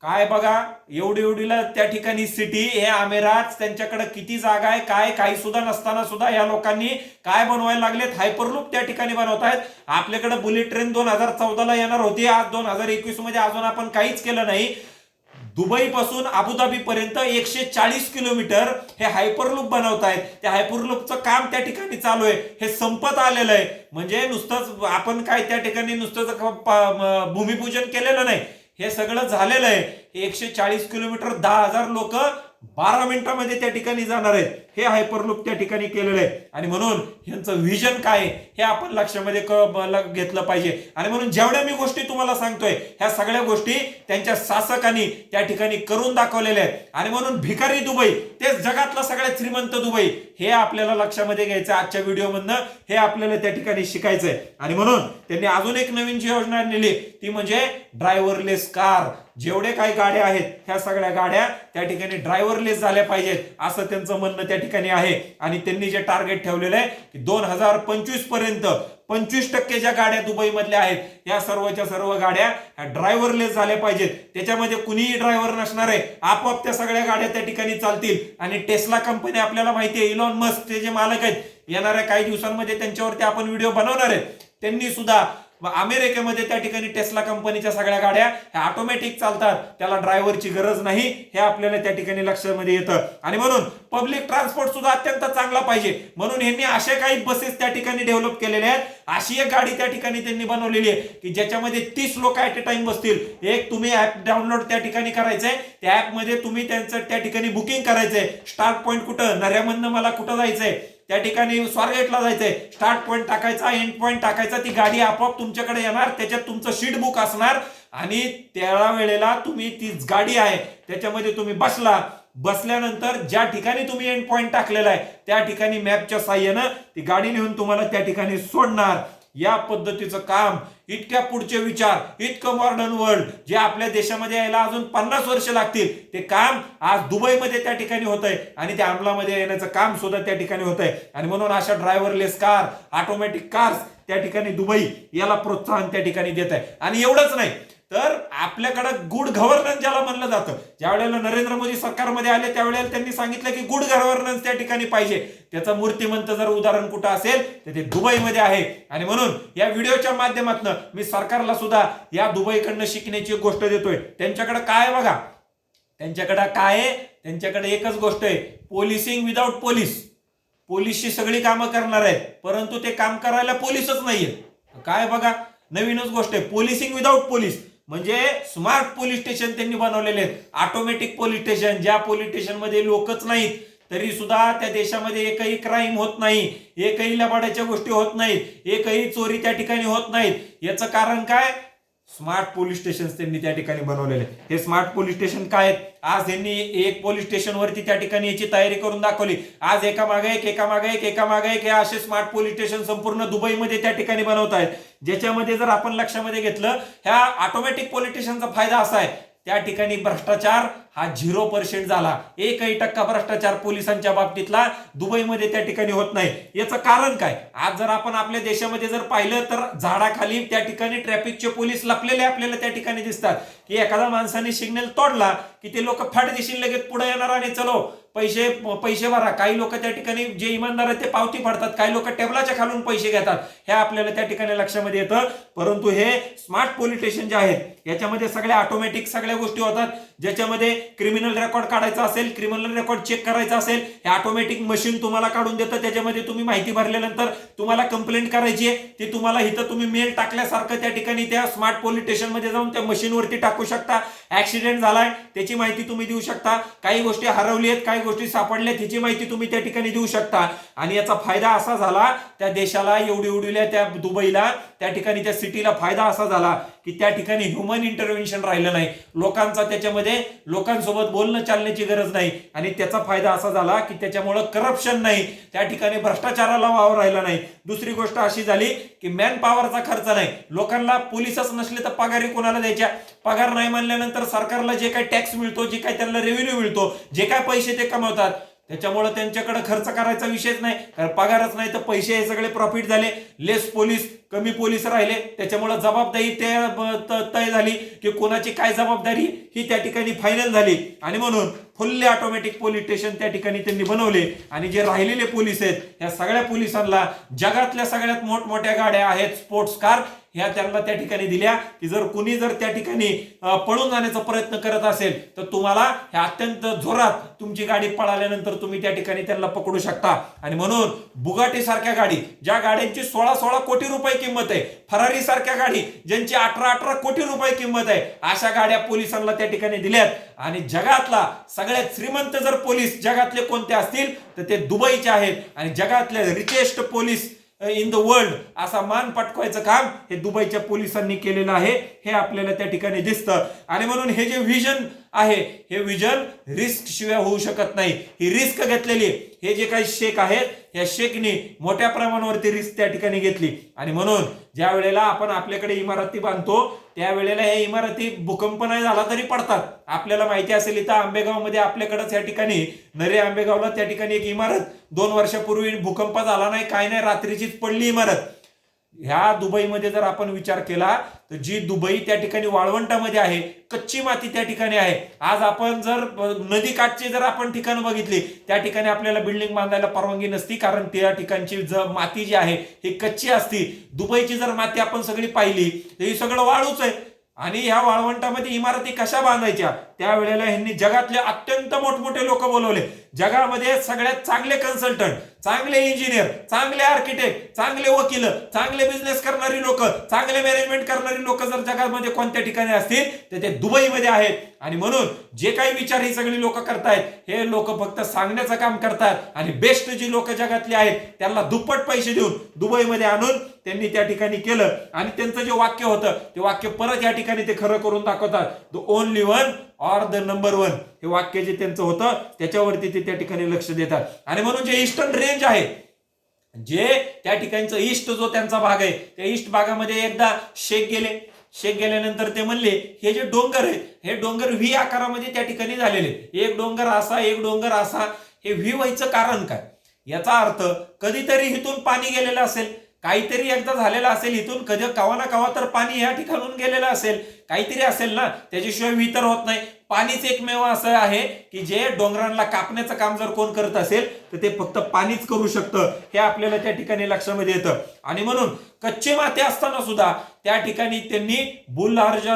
S1: काय बघा, एवढीला त्या ठिकाणी सिटी, हे अमिरात, त्यांच्याकडे किती जागा आहे, काय काही सुद्धा नसताना सुद्धा या लोकांनी काय बनवायला लागलेत, हायपरलूप त्या ठिकाणी बनवतायत. आपल्याकडे बुलेट ट्रेन 2014ला येणार होती, आज 2021 मध्ये अजून आपण काहीच केलं नाही. दुबई पासून अबुधाबी पर्यंत 140 किलोमीटर हे हायपरलूप बनवतायत. त्या हायपरलूपचं काम त्या ठिकाणी चालू आहे, हे संपत आलेलं आहे. म्हणजे नुसतंच आपण काय त्या ठिकाणी नुसतंच भूमिपूजन केलेलं नाही, हे सगळं झालेलं आहे. 140 किलोमीटर 10,000 लोक 12 मिनिटांमध्ये त्या ठिकाणी जाणार आहेत, हे हायपरलूप त्या ठिकाणी केलेलं आहे. आणि म्हणून ह्यांचं व्हिजन काय हे आपण लक्षामध्ये घेतलं पाहिजे. आणि म्हणून जेवढ्या मी गोष्टी तुम्हाला सांगतोय ह्या सगळ्या गोष्टी त्यांच्या शासकांनी त्या ठिकाणी करून दाखवलेल्या आहेत. आणि म्हणून भिकारी दुबई तेच जगातलं सगळ्यात श्रीमंत दुबई हे आपल्याला लक्षामध्ये घ्यायचं. आजच्या व्हिडिओमधनं हे आपल्याला त्या ठिकाणी शिकायचंय. आणि म्हणून त्यांनी अजून एक नवीन जी योजना आणलेली ती म्हणजे ड्रायव्हरलेस कार. जेवढे काही गाड्या आहेत ह्या सगळ्या गाड्या त्या ठिकाणी ड्रायव्हरलेस झाल्या पाहिजेत असं त्यांचं म्हणणं त्या ठिकाणी आहे. आणि त्यांनी जे टार्गेट ठेवलेलं आहे की 2025 पर्यंत 25% ज्या गाड्या दुबई मधल्या आहेत या सर्वच्या सर्व गाड्या ड्रायव्हरलेस झाल्या पाहिजेत. त्याच्यामध्ये कुणीही ड्रायव्हर नसणार आहे, आपोआप त्या सगळ्या गाड्या त्या ठिकाणी चालतील. आणि टेस्ला कंपनी आपल्याला माहिती आहे, इलॉन मस्क ते जे मालक आहेत, येणाऱ्या काही दिवसांमध्ये त्यांच्यावरती आपण व्हिडिओ बनवणार आहे. त्यांनी सुद्धा अमेरिकेमध्ये त्या ठिकाणी टेस्ला कंपनीच्या सगळ्या गाड्या ह्या ऑटोमॅटिक चालतात, त्याला ड्रायव्हरची गरज नाही, हे आपल्याला त्या ठिकाणी लक्षामध्ये येतं. आणि म्हणून पब्लिक ट्रान्सपोर्ट सुद्धा अत्यंत चांगला पाहिजे म्हणून यांनी अशा काही बसेस त्या ठिकाणी डेव्हलप केलेल्या आहेत. अशी एक गाडी त्या ठिकाणी त्यांनी बनवलेली आहे की ज्याच्यामध्ये 30 लोक ऍट अ टाइम बसतील. एक तुम्ही ऍप डाउनलोड त्या ठिकाणी करायचंय, त्या ऍप मध्ये तुम्ही त्यांचं त्या ठिकाणी बुकिंग करायचंय. स्टार्ट पॉईंट कुठं, नऱ्यामधनं मला कुठं जायचंय, त्या ठिकाणी स्वारगेटला जायचंय, स्टार्ट पॉईंट टाकायचा, एंड पॉईंट टाकायचा, ती गाडी आपोआप तुमच्याकडे येणार, त्याच्यात तुमचं शीट बुक असणार आणि त्या वेळेला तुम्ही ती गाडी आहे त्याच्यामध्ये तुम्ही बसल्यानंतर ज्या ठिकाणी तुम्ही एंड पॉईंट टाकलेला आहे त्या ठिकाणी मॅपच्या साहाय्यानं ती गाडी नेऊन तुम्हाला त्या ठिकाणी सोडणार. या पद्धतीचं काम, इतक्या पुढचे विचार, इतकं मॉडर्न वर्ल्ड जे आपल्या देशामध्ये यायला अजून 50 वर्ष लागतील, ते काम आज दुबईमध्ये त्या ठिकाणी होतंय आणि त्या अंमलामध्ये येण्याचं काम सुद्धा त्या ठिकाणी होतंय. आणि म्हणून अशा ड्रायव्हरलेस कार, ऑटोमॅटिक कार्स त्या ठिकाणी दुबई याला प्रोत्साहन त्या ठिकाणी देत आहे. आणि एवढंच नाही तर आपल्याकडे गुड गव्हर्नन्स ज्याला म्हणलं जातं, ज्या वेळेला नरेंद्र मोदी सरकारमध्ये आले त्यावेळेला त्यांनी सांगितलं की गुड गव्हर्नन्स त्या ठिकाणी पाहिजे. त्याचं मूर्तिमंत जर उदाहरण कुठं असेल तर ते दुबईमध्ये आहे. आणि म्हणून या व्हिडिओच्या माध्यमातून मी सरकारला सुद्धा या दुबईकडनं शिकण्याची गोष्ट देतोय. त्यांच्याकडे काय बघा, त्यांच्याकडे काय आहे, त्यांच्याकडे एकच गोष्ट आहे, पोलिसिंग विदाउट पोलीस. पोलीसची सगळी कामं करणार आहेत, परंतु ते काम करायला पोलीसच नाहीये. काय बघा, नवीनच गोष्ट आहे, पोलिसिंग विदाउट पोलीस. म्हणजे स्मार्ट पोलीस स्टेशन त्यांनी बनवलेले आहेत, ऑटोमॅटिक पोलीस स्टेशन. ज्या पोलीस स्टेशन मध्ये लोकच नाहीत तरी सुद्धा त्या देशामध्ये एकही क्राईम होत नाही, एकही लबाडाच्या गोष्टी होत नाहीत, एकही चोरी त्या ठिकाणी होत नाहीत. याचं कारण काय? स्मार्ट पोलीस स्टेशन त्यांनी त्या ठिकाणी बनवलेले. हे स्मार्ट पोलीस स्टेशन काय आहेत? आज त्यांनी एक पोलीस स्टेशन वरती त्या ठिकाणी याची तयारी करून दाखवली. आज एका मागे एक हे असे स्मार्ट पोलीस स्टेशन संपूर्ण दुबईमध्ये त्या ठिकाणी बनवत आहेत. ज्याच्यामध्ये जर आपण लक्षामध्ये घेतलं, ह्या ऑटोमॅटिक पोलीस स्टेशनचा फायदा असा आहे, त्या ठिकाणी भ्रष्टाचार हा 0% झाला. 1% भ्रष्टाचार पोलिसांच्या बाबतीतला दुबईमध्ये त्या ठिकाणी होत नाही. याचं कारण काय? आज जर आपण आपल्या देशामध्ये जर पाहिलं तर झाडाखाली त्या ठिकाणी ट्रॅफिकचे पोलीस लपलेले आपल्याला त्या ठिकाणी दिसतात, की एखाद्या माणसाने सिग्नल तोडला की ते लोक फाटदिशीने लगेच पुढे येणार आणि चलो पैसे भरा. काही लोक त्या ठिकाणी जे इमानदार आहेत ते पावती फाडतात, काही लोक टेबलाच्या खालून पैसे घेतात. हे आपल्याला त्या ठिकाणी लक्षामध्ये येतं. परंतु हे स्मार्ट पोलीस स्टेशन जे आहेत याच्यामध्ये सगळ्या ऑटोमॅटिक सगळ्या गोष्टी होतात. ज्याच्यामध्ये क्रिमिनल रेकॉर्ड काढायचा असेल, क्रिमिनल रेकॉर्ड चेक करायचा असेल, हे ऑटोमॅटिक मशीन तुम्हाला काढून देतं. त्याच्यामध्ये तुम्ही माहिती भरल्यानंतर तुम्हाला कंप्लेंट करायची आहे, ती तुम्हाला इथं तुम्ही मेल टाकल्यासारखं त्या ठिकाणी त्या स्मार्ट पोलीस स्टेशन मध्ये जाऊन त्या मशीनवरती टाकू शकता. ऍक्सिडेंट झालाय त्याची माहिती तुम्ही देऊ शकता, काही गोष्टी हरवली आहेत, काही गोष्टी सापडल्या त्याची माहिती तुम्ही त्या ठिकाणी देऊ शकता. आणि याचा फायदा असा झाला त्या देशाला, एवढ्या त्या दुबईला, त्या ठिकाणी त्या सिटीला फायदा असा झाला की त्या ठिकाणी ह्युमन इंटरव्हेन्शन राहिलं नाही. लोकांचा त्याच्यामध्ये लोकांसोबत बोलणं चालण्याची गरज नाही. आणि त्याचा फायदा असा झाला की त्याच्यामुळे करप्शन नाही, त्या ठिकाणी भ्रष्टाचाराला वाव राहिला नाही. दुसरी गोष्ट अशी झाली की मॅन पॉवरचा खर्च नाही. लोकांना पोलीसच नसले तर पगारी कोणाला द्यायच्या? पगार नाही म्हणल्यानंतर सरकारला जे काही टॅक्स मिळतो, जे काही त्यांना रेव्हेन्यू मिळतो, जे काही पैसे ते कमवतात, त्याच्यामुळे त्यांच्याकडे खर्च करायचा विषयच नाही. कारण पगारच नाही तर पैसे हे सगळे प्रॉफिट झाले. लेस पोलीस, कमी पोलीस राहिले, त्याच्यामुळे जबाबदारी तय झाली की कोणाची काय जबाबदारी ही त्या ठिकाणी फायनल झाली. आणि म्हणून फुल्ली ऑटोमॅटिक पोलीस स्टेशन त्या ठिकाणी त्यांनी बनवले. आणि जे राहिलेले पोलीस आहेत या सगळ्या पोलिसांना जगातल्या सगळ्यात मोठमोठ्या गाड्या आहेत, स्पोर्ट्स कार, ह्या त्यांना त्या ठिकाणी दिल्या की जर कुणी जर त्या ठिकाणी पळून जाण्याचा प्रयत्न करत असेल तर तुम्हाला ह्या अत्यंत जोरात तुमची गाडी पळाल्यानंतर तुम्ही त्या ठिकाणी त्यांना पकडू शकता. आणि म्हणून बुगाटी सारख्या गाडी, ज्या गाड्यांची 16 कोटी रुपये किंमत आहे, फरारी सारख्या गाडी ज्यांची 18 कोटी रुपये किंमत आहे, अशा गाड्या पोलिसांना त्या ठिकाणी दिल्यात. आणि जगातला सगळ्यात श्रीमंत जर पोलीस जगातले कोणते असतील तर ते दुबईचे आहेत. आणि जगातले richest police in the world असा मान पटकवायचं काम हे दुबईच्या पोलिसांनी केलेलं आहे, हे आपल्याला त्या ठिकाणी दिसतं. आणि म्हणून हे जे विजन आहे हे विजन रिस्क शिवाय होऊ शकत नाही. ही रिस्क घेतलेली, हे जे काही शेख आहेत या शेखनी मोठ्या प्रमाणावरती रिस्क त्या ठिकाणी घेतली. आणि म्हणून ज्या वेळेला आपण आपल्याकडे इमारती बांधतो त्यावेळेला या इमारती भूकंप नाही झाला तरी पडतात. आपल्याला माहिती असेल इथं आंबेगावमध्ये आपल्याकडेच या ठिकाणी नरे आंबेगावला त्या ठिकाणी एक इमारत 2 वर्षापूर्वी भूकंप झाला नाही, काय नाही, रात्रीचीच पडली इमारत. ह्या दुबईमध्ये जर आपण विचार केला तर जी दुबई त्या ठिकाणी वाळवंटामध्ये आहे, कच्ची माती त्या ठिकाणी आहे. आज आपण जर नदी काठची जर आपण ठिकाणं बघितली त्या ठिकाणी आपल्याला बिल्डिंग बांधायला परवानगी नसती, कारण त्या ठिकाणची माती जी आहे ही कच्ची असती. दुबईची जर माती आपण सगळी पाहिली तर ही सगळं वाळूच आहे. आणि ह्या वाळवंटामध्ये इमारती कशा बांधायच्या त्यावेळेला ह्यांनी जगातले अत्यंत मोठमोठे लोक बोलवले. जगामध्ये सगळ्यात चांगले कन्सल्टंट, चांगले इंजिनियर, चांगले आर्किटेक्ट, चांगले वकील, चांगले बिझनेस करणारी लोक, चांगले मॅनेजमेंट करणारी लोक जर जगामध्ये कोणत्या ठिकाणी असतील तर ते दुबईमध्ये आहेत. आणि म्हणून जे काही विचार ही सगळी लोक करतायत हे लोक फक्त सांगण्याचं काम करतात. आणि बेस्ट जी लोक जगातली आहेत त्यांना दुप्पट पैसे देऊन दुबईमध्ये आणून त्यांनी त्या ठिकाणी केलं. आणि त्यांचं जे वाक्य होतं ते वाक्य परत या ठिकाणी ते खरं करून दाखवतात. The only one or the number 1 हे वाक्य जे त्यांचं होतं त्याच्यावरती ते त्या ठिकाणी लक्ष देतात. आणि म्हणून जे ईस्टर्न रेंज आहे, जे त्या ठिकाणचं ईस्ट जो त्यांचा भाग आहे, त्या ईस्ट भागामध्ये एकदा शेख गेल्यानंतर ते म्हणले हे जे डोंगर आहेत हे डोंगर व्ही आकारामध्ये त्या ठिकाणी झालेले, एक डोंगर असा एक डोंगर असा. हे व्ही व्हायचं कारण काय? याचा अर्थ कधीतरी इथून पाणी गेलेलं असेल, काहीतरी एकदा झालेलं असेल, इथून कधी कवा ना कवा तर पाणी या ठिकाणून गेलेलं असेल, काहीतरी असेल ना, त्याच्याशिवाय व्ही तर होत नाही. पाणीच एकमेव असं आहे की जे डोंगरांना कापण्याचं काम जर कोण करत असेल तर ते फक्त पाणीच करू शकतं, हे आपल्याला त्या ठिकाणी लक्षामध्ये येतं. आणि म्हणून कच्चे माती असताना सुद्धा त्या ठिकाणी त्यांनी बुर्ज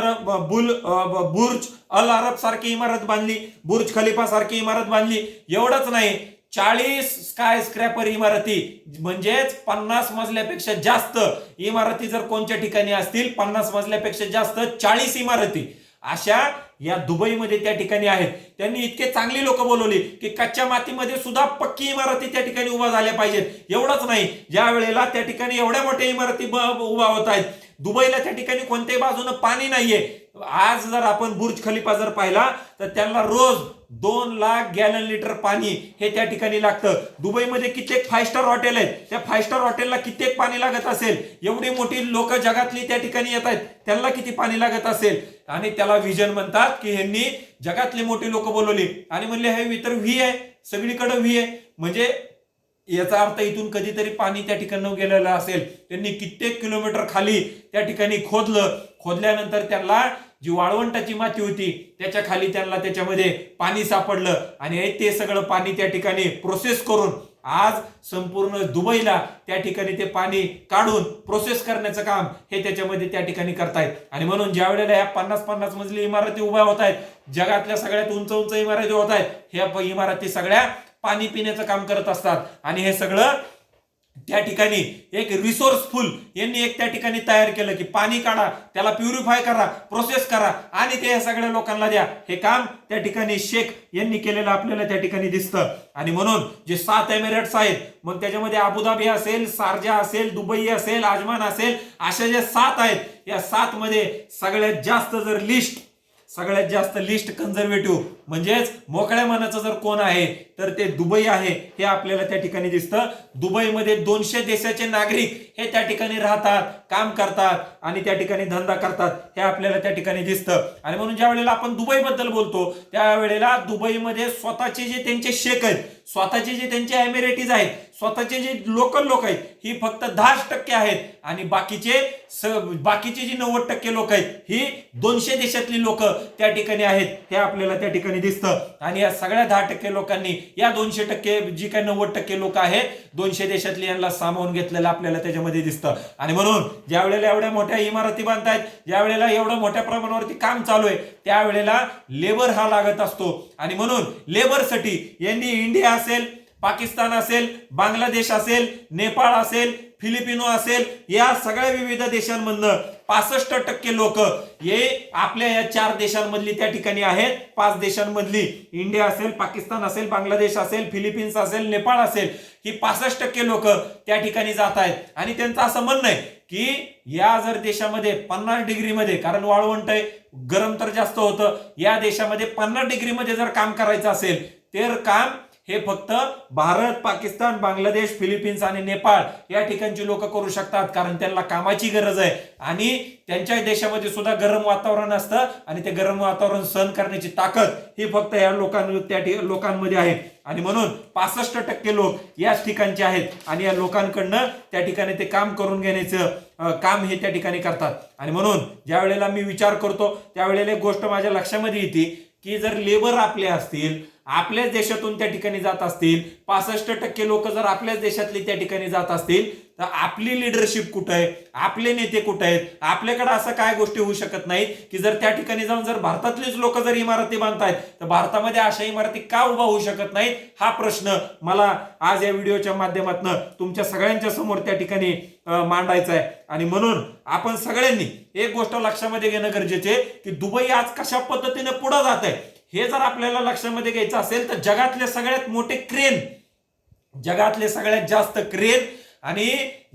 S1: अल अरब सारखी इमारत बांधली, बुर्ज खलिफा सारखी इमारत बांधली. एवढंच नाही, 40 स्काय स्क्रॅपर इमारती म्हणजेच 50 मजल्यापेक्षा जास्त इमारती जर कोणत्या ठिकाणी असतील, 50 मजल्यापेक्षा जास्त 40 इमारती अशा या दुबईमध्ये त्या ठिकाणी आहेत. त्यांनी इतके चांगली लोक बोलवली की कच्च्या मातीमध्ये सुद्धा पक्की इमारती त्या ठिकाणी उभा झाल्या पाहिजेत. एवढंच नाही, ज्या वेळेला त्या ठिकाणी एवढ्या मोठ्या इमारती उभा होत आहेत, दुबईला त्या ठिकाणी कोणत्याही बाजूने पाणी नाहीये. आज जर आपण बुर्ज खलिफा जर पाहिला तर त्यांना रोज 2 लाख गॅलन लिटर पाणी हे त्या ठिकाणी लागतं. दुबईमध्ये कित्येक 5 स्टार हॉटेल आहेत, त्या 5 स्टार हॉटेलला कित्येक पाणी लागत असेल. एवढी मोठी लोक जगातली त्या ठिकाणी येत आहेत, त्यांना किती पाणी लागत असेल. आणि त्याला व्हिजन म्हणतात की ह्यांनी जगातली मोठी लोक बोलवली आणि म्हणले हे तर व्ही आहे, सगळीकडे व्ही आहे. म्हणजे याचा अर्थ इथून कधीतरी पाणी त्या ठिकाणी गेलेलं असेल. त्यांनी कित्येक किलोमीटर खाली त्या ठिकाणी खोदल्यानंतर त्यांना जी वाळवंटाची माती होती त्याच्या खाली त्यांना त्याच्यामध्ये पाणी सापडलं आणि ते सगळं पाणी त्या ठिकाणी प्रोसेस करून आज संपूर्ण दुबईला त्या ठिकाणी ते पाणी काढून प्रोसेस करण्याचं काम हे त्याच्यामध्ये त्या ठिकाणी करतायत. आणि म्हणून ज्या वेळेला या 50-50 मजली इमारती उभ्या होत आहेत, जगातल्या सगळ्यात उंच उंच इमारती होत आहेत, ह्या इमारती सगळ्या पाणी पिण्याचं काम करत असतात. आणि हे सगळं त्या ठिकाणी एक रिसोर्सफुल यांनी एक त्या ठिकाणी तयार केलं की पाणी काढा, त्याला प्युरिफाय करा, प्रोसेस करा आणि ते सगळ्या लोकांना द्या. हे काम त्या ठिकाणी शेख यांनी केलेलं आपल्याला त्या ठिकाणी दिसतं. आणि म्हणून जे 7 एमिरेट्स आहेत, मग त्याच्यामध्ये अबुधाबी असेल, शारजा असेल, दुबई असेल, आजमान असेल, अशा ज्या 7 आहेत, या 7 मध्ये सगळ्यात जास्त लिस्ट कन्झर्वेटिव्ह म्हणजेच मोकळ्या मनाचं जर कोण आहे तर ते दुबई आहे, हे आपल्याला त्या ठिकाणी दिसतं. दुबईमध्ये 200 देशाचे नागरिक हे त्या ठिकाणी राहतात, काम करतात आणि त्या ठिकाणी धंदा करतात, हे आपल्याला त्या ठिकाणी दिसतं. आणि म्हणून ज्या वेळेला आपण दुबई बद्दल बोलतो त्यावेळेला दुबईमध्ये स्वतःचे जे त्यांचे शेख आहेत, स्वतःचे जे त्यांचे एमिरेटीज आहेत, स्वतःचे जे लोकल लोक आहेत, ही फक्त 10% आहेत. आणि बाकीचे जी 90% लोक आहेत, ही 200 देशातली लोक त्या ठिकाणी आहेत, हे आपल्याला त्या ठिकाणी दिसतं. आणि या सगळ्या 10% लोकांनी या 200% जी काही 90% लोक आहेत 200 देशातली यांना सामावून घेतलेलं आपल्याला त्याच्यामध्ये दिसतं. आणि म्हणून ज्या वेळेला एवढ्या मोठ्या इमारती बांधतायत, ज्या वेळेला एवढं मोठ्या प्रमाणावरती काम चालू आहे, त्यावेळेला लेबर हा लागत असतो. आणि म्हणून लेबरसाठी यांनी इंडिया असेल, पाकिस्तान असेल, बांगलादेश असेल, नेपाळ असेल, फिलिपिनो असेल, या सगळ्या विविध देशांमधनं 65% लोक हे आपल्या या 4 देशांमधली त्या ठिकाणी आहेत. 5 देशांमधली इंडिया असेल, पाकिस्तान असेल, बांगलादेश असेल, फिलिपिन्स असेल, नेपाळ असेल, ही 65% लोक त्या ठिकाणी जात आहेत. आणि त्यांचं असं म्हणणं आहे की या जर देशामध्ये 50 डिग्रीमध्ये, कारण वाळवंट आहे, गरम तर जास्त होतं, या देशामध्ये 50 डिग्रीमध्ये जर काम करायचं असेल तर काम हे फक्त भारत, पाकिस्तान, बांगलादेश, फिलिपिन्स आणि नेपाळ या ठिकाणची लोक करू शकतात, कारण त्यांना कामाची गरज आहे. आणि त्यांच्या देशामध्ये सुद्धा गरम वातावरण असतं आणि ते गरम वातावरण सहन करण्याची ताकद ही फक्त या लोकांमध्ये आहे. आणि म्हणून 65% लोक याच ठिकाणचे आहेत आणि या लोकांकडनं त्या ठिकाणी ते काम करून घेण्याचं काम हे त्या ठिकाणी करतात. आणि म्हणून ज्या वेळेला मी विचार करतो त्यावेळेला एक गोष्ट माझ्या लक्षामध्ये येते की जर लेबर आपले असतील, आपल्याच देशातून त्या ठिकाणी जात असतील, 65% लोक जर आपल्याच देशातली त्या ठिकाणी जात असतील, तर आपली लिडरशिप कुठं आहे, आपले नेते कुठं आहेत? आपल्याकडे असं काय गोष्टी होऊ शकत नाहीत की जर त्या ठिकाणी जाऊन जर भारतातलीच लोक जर इमारती बांधतायत तर भारतामध्ये अशा इमारती का उभा होऊ शकत नाहीत? हा प्रश्न मला आज या व्हिडिओच्या माध्यमातून तुमच्या सगळ्यांच्या समोर त्या ठिकाणी मांडायचा आहे. आणि म्हणून आपण सगळ्यांनी एक गोष्ट लक्षामध्ये घेणं गरजेचे की दुबई आज कशा पद्धतीने पुढे जात आहे हे जर आपल्याला लक्षामध्ये घ्यायचं असेल तर जगातले सगळ्यात मोठे क्रेन, जगातले सगळ्यात जास्त क्रेन आणि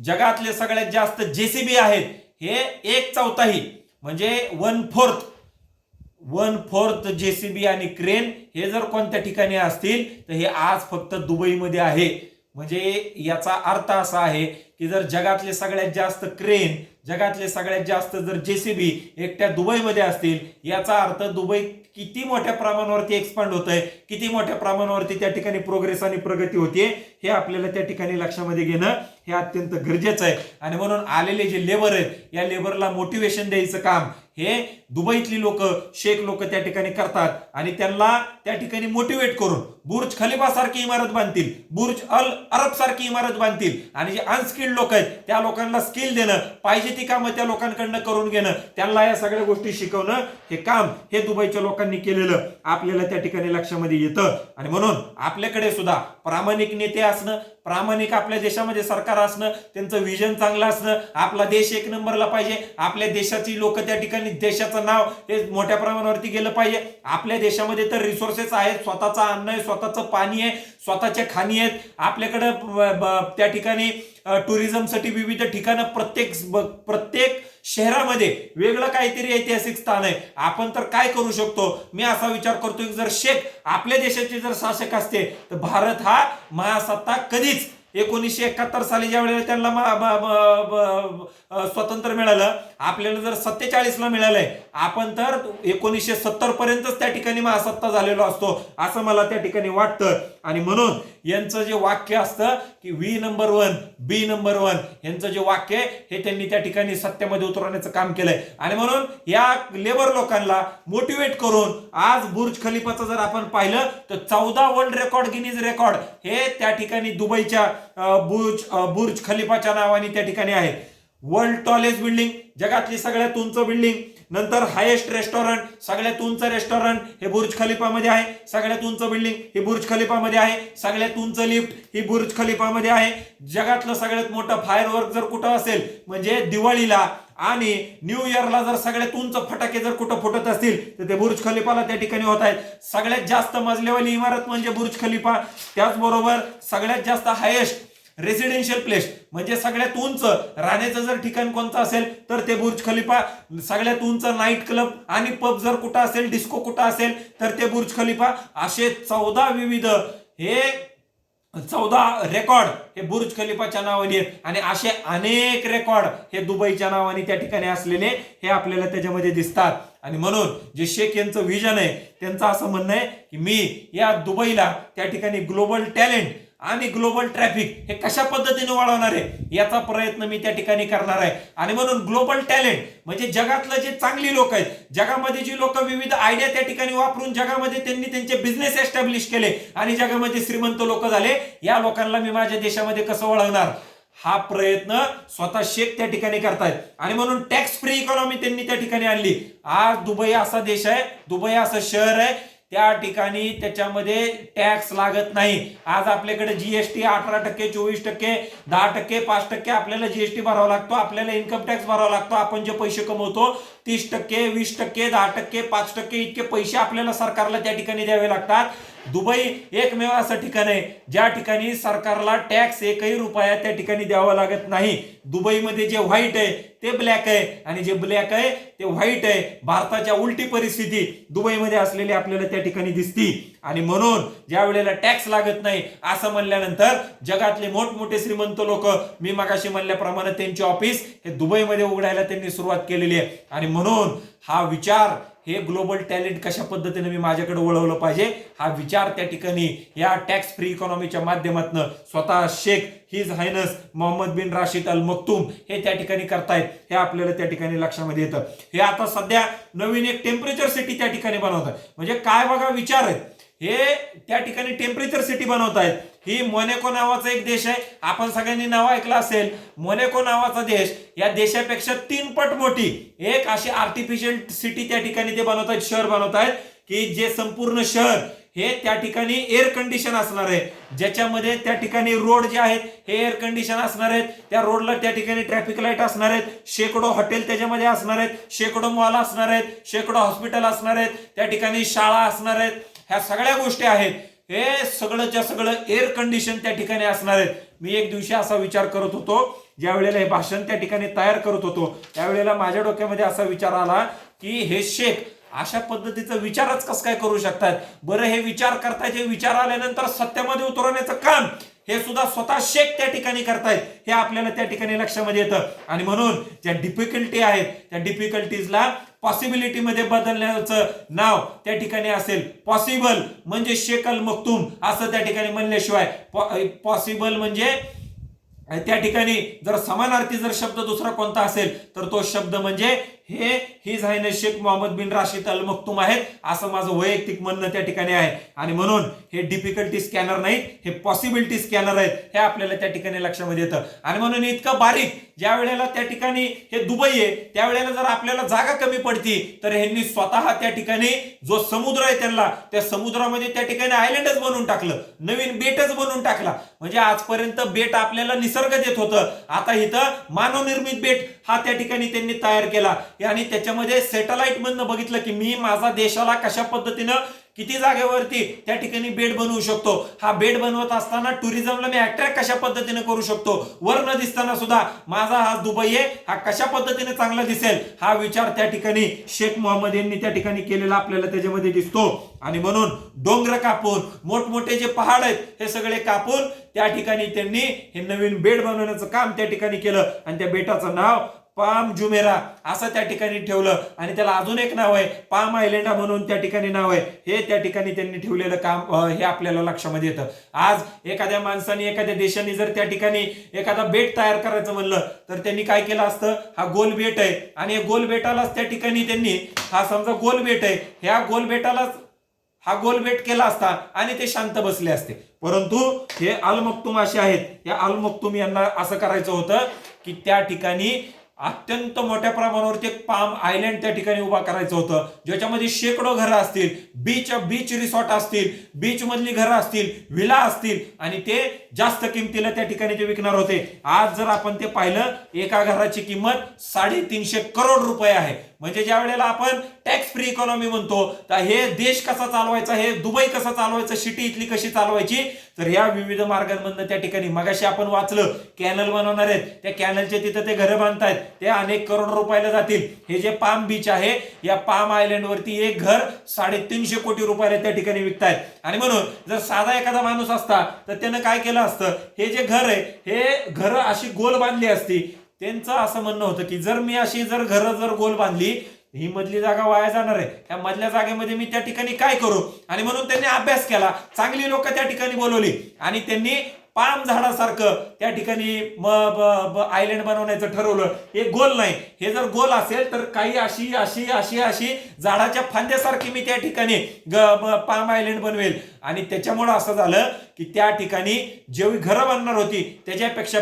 S1: जगातले सगळ्यात जास्त जेसीबी आहेत, हे 1/4 म्हणजे 1/4 जेसीबी आणि क्रेन हे जर कोणत्या ठिकाणी असतील तर हे आज फक्त दुबईमध्ये आहे. म्हणजे याचा अर्थ असा आहे की जर जगातले सगळ्यात जास्त क्रेन, जगातले सगळ्यात जास्त जर जेसीबी एकट्या दुबईमध्ये असतील, याचा अर्थ दुबई किती मोठ्या प्रमाणावरती एक्सपांड होत आहे, किती मोठ्या प्रमाणावरती त्या ठिकाणी प्रोग्रेस आणि प्रगती होते, हे आपल्याला त्या ठिकाणी लक्षामध्ये घेणं हे अत्यंत गरजेचं आहे. आणि म्हणून आलेले जे लेबर आहेत या लेबरला मोटिवेशन द्यायचं काम हे दुबईतली लोक, शेख लोक त्या ठिकाणी करतात आणि त्यांना त्या ठिकाणी मोटिवेट करून बुर्ज खलिफा सारखी इमारत बांधतील, बुर्ज अल अरब सारखी इमारत बांधतील आणि जे अनस्किल्ड लोक आहेत त्या लोकांना स्किल देणं, पाहिजे ती कामं त्या लोकांकडनं करून घेणं, त्यांना या सगळ्या गोष्टी शिकवणं, हे काम हे दुबईच्या लोकांनी केलेलं आपल्याला त्या ठिकाणी लक्षामध्ये येतं. आणि म्हणून आपल्याकडे सुद्धा प्रामाणिक नेते असणं, प्रामाणिक आपल्या देशामध्ये सरकार असणं, त्यांचं विजन चांगलं असणं, आपला देश एक नंबरला पाहिजे, आपल्या देशाची लोक त्या ठिकाणी देशाचं नाव हे मोठ्या प्रमाणावरती गेलं पाहिजे. आपल्या देशामध्ये तर रिसोर्सेस आहेत, स्वतःचं अन्न आहे, स्वतःचं पाणी आहे, स्वतःच्या खाणी आहेत, आपल्याकडे त्या ठिकाणी टुरिझमसाठी विविध ठिकाणं प्रत्येक शहरामध्ये वेगळं काहीतरी ऐतिहासिक स्थान आहे. आपण तर काय करू शकतो, मी असा विचार करतो की जर शेख आपल्या देशाचे जर शासक असते तर भारत हा महासत्ता कधीच 1971 साली ज्या वेळेला त्यांना स्वातंत्र्य मिळालं, आपल्याला जर 47 ला मिळालंय, आपण तर 1970 पर्यंतच त्या ठिकाणी महासत्ता झालेलो असतो असं मला त्या ठिकाणी वाटतं. आणि म्हणून यांचं जे वाक्य असतं की वी नंबर 1 बी नंबर 1 यांचं जे वाक्य आहे हे त्यांनी त्या ठिकाणी सत्यामध्ये उतरवण्याचं काम केलंय. आणि म्हणून या लेबर लोकांना मोटिवेट करून आज बुर्ज खलिफाचं जर आपण पाहिलं तर 14 वर्ल्ड रेकॉर्ड, गिनीज रेकॉर्ड हे त्या ठिकाणी दुबईच्या बुर्ज खलिफाच्या नावाने त्या ठिकाणी आहे. वर्ल्ड टॉलेस्ट बिल्डिंग, जगातली सगळ्यात उंच बिल्डिंग, नंतर हायेस्ट रेस्टॉरंट, सगळ्यात उंच रेस्टॉरंट हे बुर्ज खलिफामध्ये आहे, सगळ्यात उंच बिल्डिंग ही बुर्ज खलिफामध्ये आहे, सगळ्यात उंच लिफ्ट ही बुर्ज खलिफामध्ये आहे. जगातलं सगळ्यात मोठं फायरवर्क जर कुठं असेल म्हणजे दिवाळीला आणि न्यू इयरला जर सगळ्यात उंच फटाके जर कुठं फुटत असतील तर ते बुर्ज खलिफाला त्या ठिकाणी होत आहेत. सगळ्यात जास्त मजल्यावाली इमारत म्हणजे बुर्ज खलिफा. त्याचबरोबर सगळ्यात जास्त हायेस्ट रेसिडेन्शियल प्लेस म्हणजे सगळ्यात उंच राहण्याचं जर ठिकाण कोणतं असेल तर ते बुर्ज खलिफा. सगळ्यात उंच नाईट क्लब आणि पब जर कुठं असेल, डिस्को कुठं असेल तर ते बुर्ज खलिफा. असे 14 विविध हे 14 रेकॉर्ड हे बुर्ज खलिफाच्या नावाने आहेत आणि असे अनेक रेकॉर्ड हे दुबईच्या नावाने त्या ठिकाणी असलेले हे आपल्याला त्याच्यामध्ये दिसतात. आणि म्हणून जे शेख यांचं विजन आहे त्यांचं असं म्हणणं आहे की मी या दुबईला त्या ठिकाणी ग्लोबल टॅलेंट आणि ग्लोबल ट्रॅफिक हे कशा पद्धतीने वाढवणार आहे याचा प्रयत्न मी त्या ठिकाणी करणार आहे. आणि म्हणून ग्लोबल टॅलेंट म्हणजे जगातलं जे चांगली लोक आहेत, जगामध्ये जी लोक विविध आयडिया त्या ठिकाणी वापरून जगामध्ये त्यांनी त्यांचे बिझनेस एस्टॅब्लिश केले आणि जगामध्ये श्रीमंत लोक झाले, या लोकांना मी माझ्या देशामध्ये कसं वळवणार हा प्रयत्न स्वतः शेख त्या ठिकाणी करतायत. आणि म्हणून टॅक्स फ्री इकॉनॉमी त्यांनी त्या ठिकाणी आणली. आज दुबई असा देश आहे, दुबई असं शहर आहे त्या ठिकाणी त्याच्यामध्ये टॅक्स लागत नाही. आज आपल्याकडे जीएसटी 18%, 24%, 10%, 5% आपल्याला जीएसटी भरावा लागतो, आपल्याला इन्कम टॅक्स भरावा लागतो. आपण जे पैसे कमवतो 30%, 20%, 10%, 5% इतके पैसे आपल्याला सरकारला त्या ठिकाणी द्यावे लागतात. दुबई एकमेव असं ठिकाण आहे ज्या ठिकाणी सरकारला टॅक्स एकही रुपया त्या ठिकाणी द्यावा लागत नाही. दुबईमध्ये जे व्हाईट आहे ते ब्लॅक आहे आणि जे ब्लॅक आहे ते व्हाईट आहे. भारताच्या उलटी परिस्थिती दुबईमध्ये असलेली आपल्याला त्या ठिकाणी दिसती. आणि म्हणून ज्या वेळेला टॅक्स लागत नाही असं म्हणल्यानंतर जगातले मोठमोठे श्रीमंत लोक, मी मगाशी म्हणल्याप्रमाणे त्यांची ऑफिस हे दुबईमध्ये उघडायला त्यांनी सुरुवात केलेली आहे. आणि म्हणून हा विचार हे ग्लोबल टॅलेंट कशा पद्धतीने मी माझ्याकडे वळवलं पाहिजे हा विचार त्या ठिकाणी या टॅक्स फ्री इकॉनॉमीच्या माध्यमातून स्वतः शेख हिज हायनस मोहम्मद बिन राशिद अल मक्तूम हे त्या ठिकाणी करतायत हे आपल्याला त्या ठिकाणी लक्षामध्ये येतं. हे आता सध्या नवीन एक टेम्परेचर सिटी त्या ठिकाणी बनवतात. म्हणजे काय बघा विचार आहेत, हे त्या ठिकाणी टेम्परेचर सिटी बनवत आहेत. ही मोनॅको नावाचा एक देश आहे, आपण सगळ्यांनी नाव ऐकलं असेल. मोनॅको नावाचा देश या देशापेक्षा 3 पट मोठी एक अशी आर्टिफिशियल सिटी त्या ठिकाणी ते बनवत आहेत, शहर बनवत आहेत की जे संपूर्ण शहर हे त्या ठिकाणी एअर कंडिशन असणार आहे, ज्याच्यामध्ये त्या ठिकाणी रोड जे आहेत हे एअर कंडिशन असणार आहेत. त्या रोडला त्या ठिकाणी ट्रॅफिक लाईट असणार आहेत, शेकडो हॉटेल त्याच्यामध्ये असणार आहेत, शेकडो मॉल असणार आहेत, शेकडो हॉस्पिटल असणार आहेत, त्या ठिकाणी शाळा असणार आहेत. ह्या सगळ्या गोष्टी आहेत, हे सगळंच्या सगळं एअर कंडिशन त्या ठिकाणी असणार आहेत. मी एक दिवशी असा विचार करत होतो, ज्या वेळेला हे भाषण त्या ठिकाणी तयार करत होतो त्यावेळेला माझ्या डोक्यामध्ये असा विचार आला की हे शेख अशा पद्धतीचा विचारच कसं काय करू शकतात. बरं, हे विचार करतायत, हे विचार आल्यानंतर सत्यामध्ये उतरवण्याचं काम हे सुद्धा स्वतः शेख त्या ठिकाणी करतायत हे आपल्याला त्या ठिकाणी लक्षामध्ये येतं. आणि म्हणून ज्या डिफिकल्टी आहेत त्या डिफिकल्टीजला पॉसिबिलिटी मध्ये बदलण्याचं नाव त्या ठिकाणी असेल. पॉसिबल म्हणजे शेख अल मक्तूम असं त्या ठिकाणी म्हणल्याशिवाय, पॉसिबल म्हणजे त्या ठिकाणी जर समानार्थी जर शब्द दुसरा कोणता असेल तर तो शब्द म्हणजे हे हिज हायनेस शेख मोहम्मद बिन राशिद अल मक्तूम आहेत, असं माझं वैयक्तिक म्हणणं त्या ठिकाणी आहे. आणि म्हणून हे डिफिकल्टी स्कॅनर नाहीत, हे पॉसिबिलिटी स्कॅनर आहेत, हे आपल्याला त्या ठिकाणी लक्षामध्ये येतं. आणि म्हणून इतकं बारीक ज्या वेळेला त्या ठिकाणी हे दुबई आहे त्यावेळेला जर आपल्याला जागा कमी पडती तर ह्यांनी स्वतः त्या ठिकाणी जो समुद्र आहे त्यांना त्या समुद्रामध्ये त्या ठिकाणी आयलंडच बनवून टाकलं, नवीन बेटच बनवून टाकला. म्हणजे आजपर्यंत बेट आपल्याला निसर्ग देत होतं, आता इथं मानवनिर्मित बेट हा त्या ठिकाणी त्यांनी तयार केला. आणि त्याच्यामध्ये सॅटेलाइट मधनं बघितलं की मी माझा देशाला कशा पद्धतीनं किती जागेवरती त्या ठिकाणी बेड बनवू शकतो, हा बेड बनवत असताना टुरिझमला मी अट्रॅक्ट कशा पद्धतीने करू शकतो, वर न दिसताना सुद्धा माझा हा दुबई आहे हा कशा पद्धतीने चांगला दिसेल, हा विचार त्या ठिकाणी शेख मोहम्मद यांनी त्या ठिकाणी केलेला आपल्याला त्याच्यामध्ये दिसतो. आणि म्हणून डोंगर कापून मोठमोठे जे पहाड आहेत हे सगळे कापून त्या ठिकाणी त्यांनी हे नवीन बेड बनवण्याचं काम त्या ठिकाणी केलं. आणि त्या बेटाचं नाव पाम जुमेरा असं त्या ठिकाणी ठेवलं. आणि त्याला अजून एक नाव आहे पाम आयलंड म्हणून त्या ठिकाणी नाव आहे. हे त्या ठिकाणी त्यांनी ठेवलेलं काम हे आपल्याला लक्षामध्ये येतं. आज एखाद्या माणसाने एखाद्या देशाने जर त्या ठिकाणी एखादा बेट तयार करायचं म्हणलं तर त्यांनी काय केलं असतं, हा गोल बेट आहे आणि गोल बेटालाच त्या ठिकाणी त्यांनी हा समजा गोल बेट आहे, ह्या गोल बेटालाच हा गोल बेट केला असता आणि ते शांत बसले असते. परंतु हे अल मक्तूम असे आहेत, या अल मक्तूम यांना असं करायचं होतं की त्या ठिकाणी अत्यंत मोठ्या प्रमाणावरती एक पाम आयलंड त्या ठिकाणी उभा करायचं होतं, ज्याच्यामध्ये शेकडो घरं असतील, बीच रिसॉर्ट असतील, बीच मधली घरं असतील, विला असतील आणि ते जास्त किमतीला त्या ठिकाणी ते विकणार होते. आज जर आपण ते पाहिलं एका घराची किंमत 350 करोड रुपये आहे. म्हणजे ज्या वेळेला आपण टॅक्स फ्री इकॉनॉमी म्हणतो तर हे देश कसा चालवायचा, हे दुबई कसा चालवायचं, सिटी इथली कशी चालवायची, तर या विविध मार्गांमधून त्या ठिकाणी मगाशी आपण वाचलं कॅनल बनवणार आहेत, त्या कॅनलचे तिथं ते घरं बांधतायत, ते अनेक करोड रुपयाला जातील. हे जे पाम बीच आहे या पाम आयलंड वरती एक घर 350 कोटी रुपयाला त्या ठिकाणी विकतायत. आणि म्हणून जर साधा एखादा माणूस असता तर त्यानं काय केलं असतं, हे जे घर आहे हे घर अशी गोल बांधली असती. त्यांचं असं म्हणणं होतं की जर मी अशी घरं जर गोल बांधली ही मधली जागा वाया जाणार आहे, त्या मधल्या जागेमध्ये मी त्या ठिकाणी काय करू. आणि म्हणून त्यांनी अभ्यास केला, चांगली लोक त्या ठिकाणी बोलवली आणि त्यांनी पाम झाडासारखं त्या ठिकाणी आयलंड बनवण्याचं ठरवलं. हे गोल नाही, हे जर गोल असेल तर काही अशी अशी अशी अशी झाडाच्या फांद्यासारखी मी त्या ठिकाणी पाम आयलंड बनवेल. आणि त्याच्यामुळं असं झालं की त्या ठिकाणी जेवढी घरं बनणार होती त्याच्यापेक्षा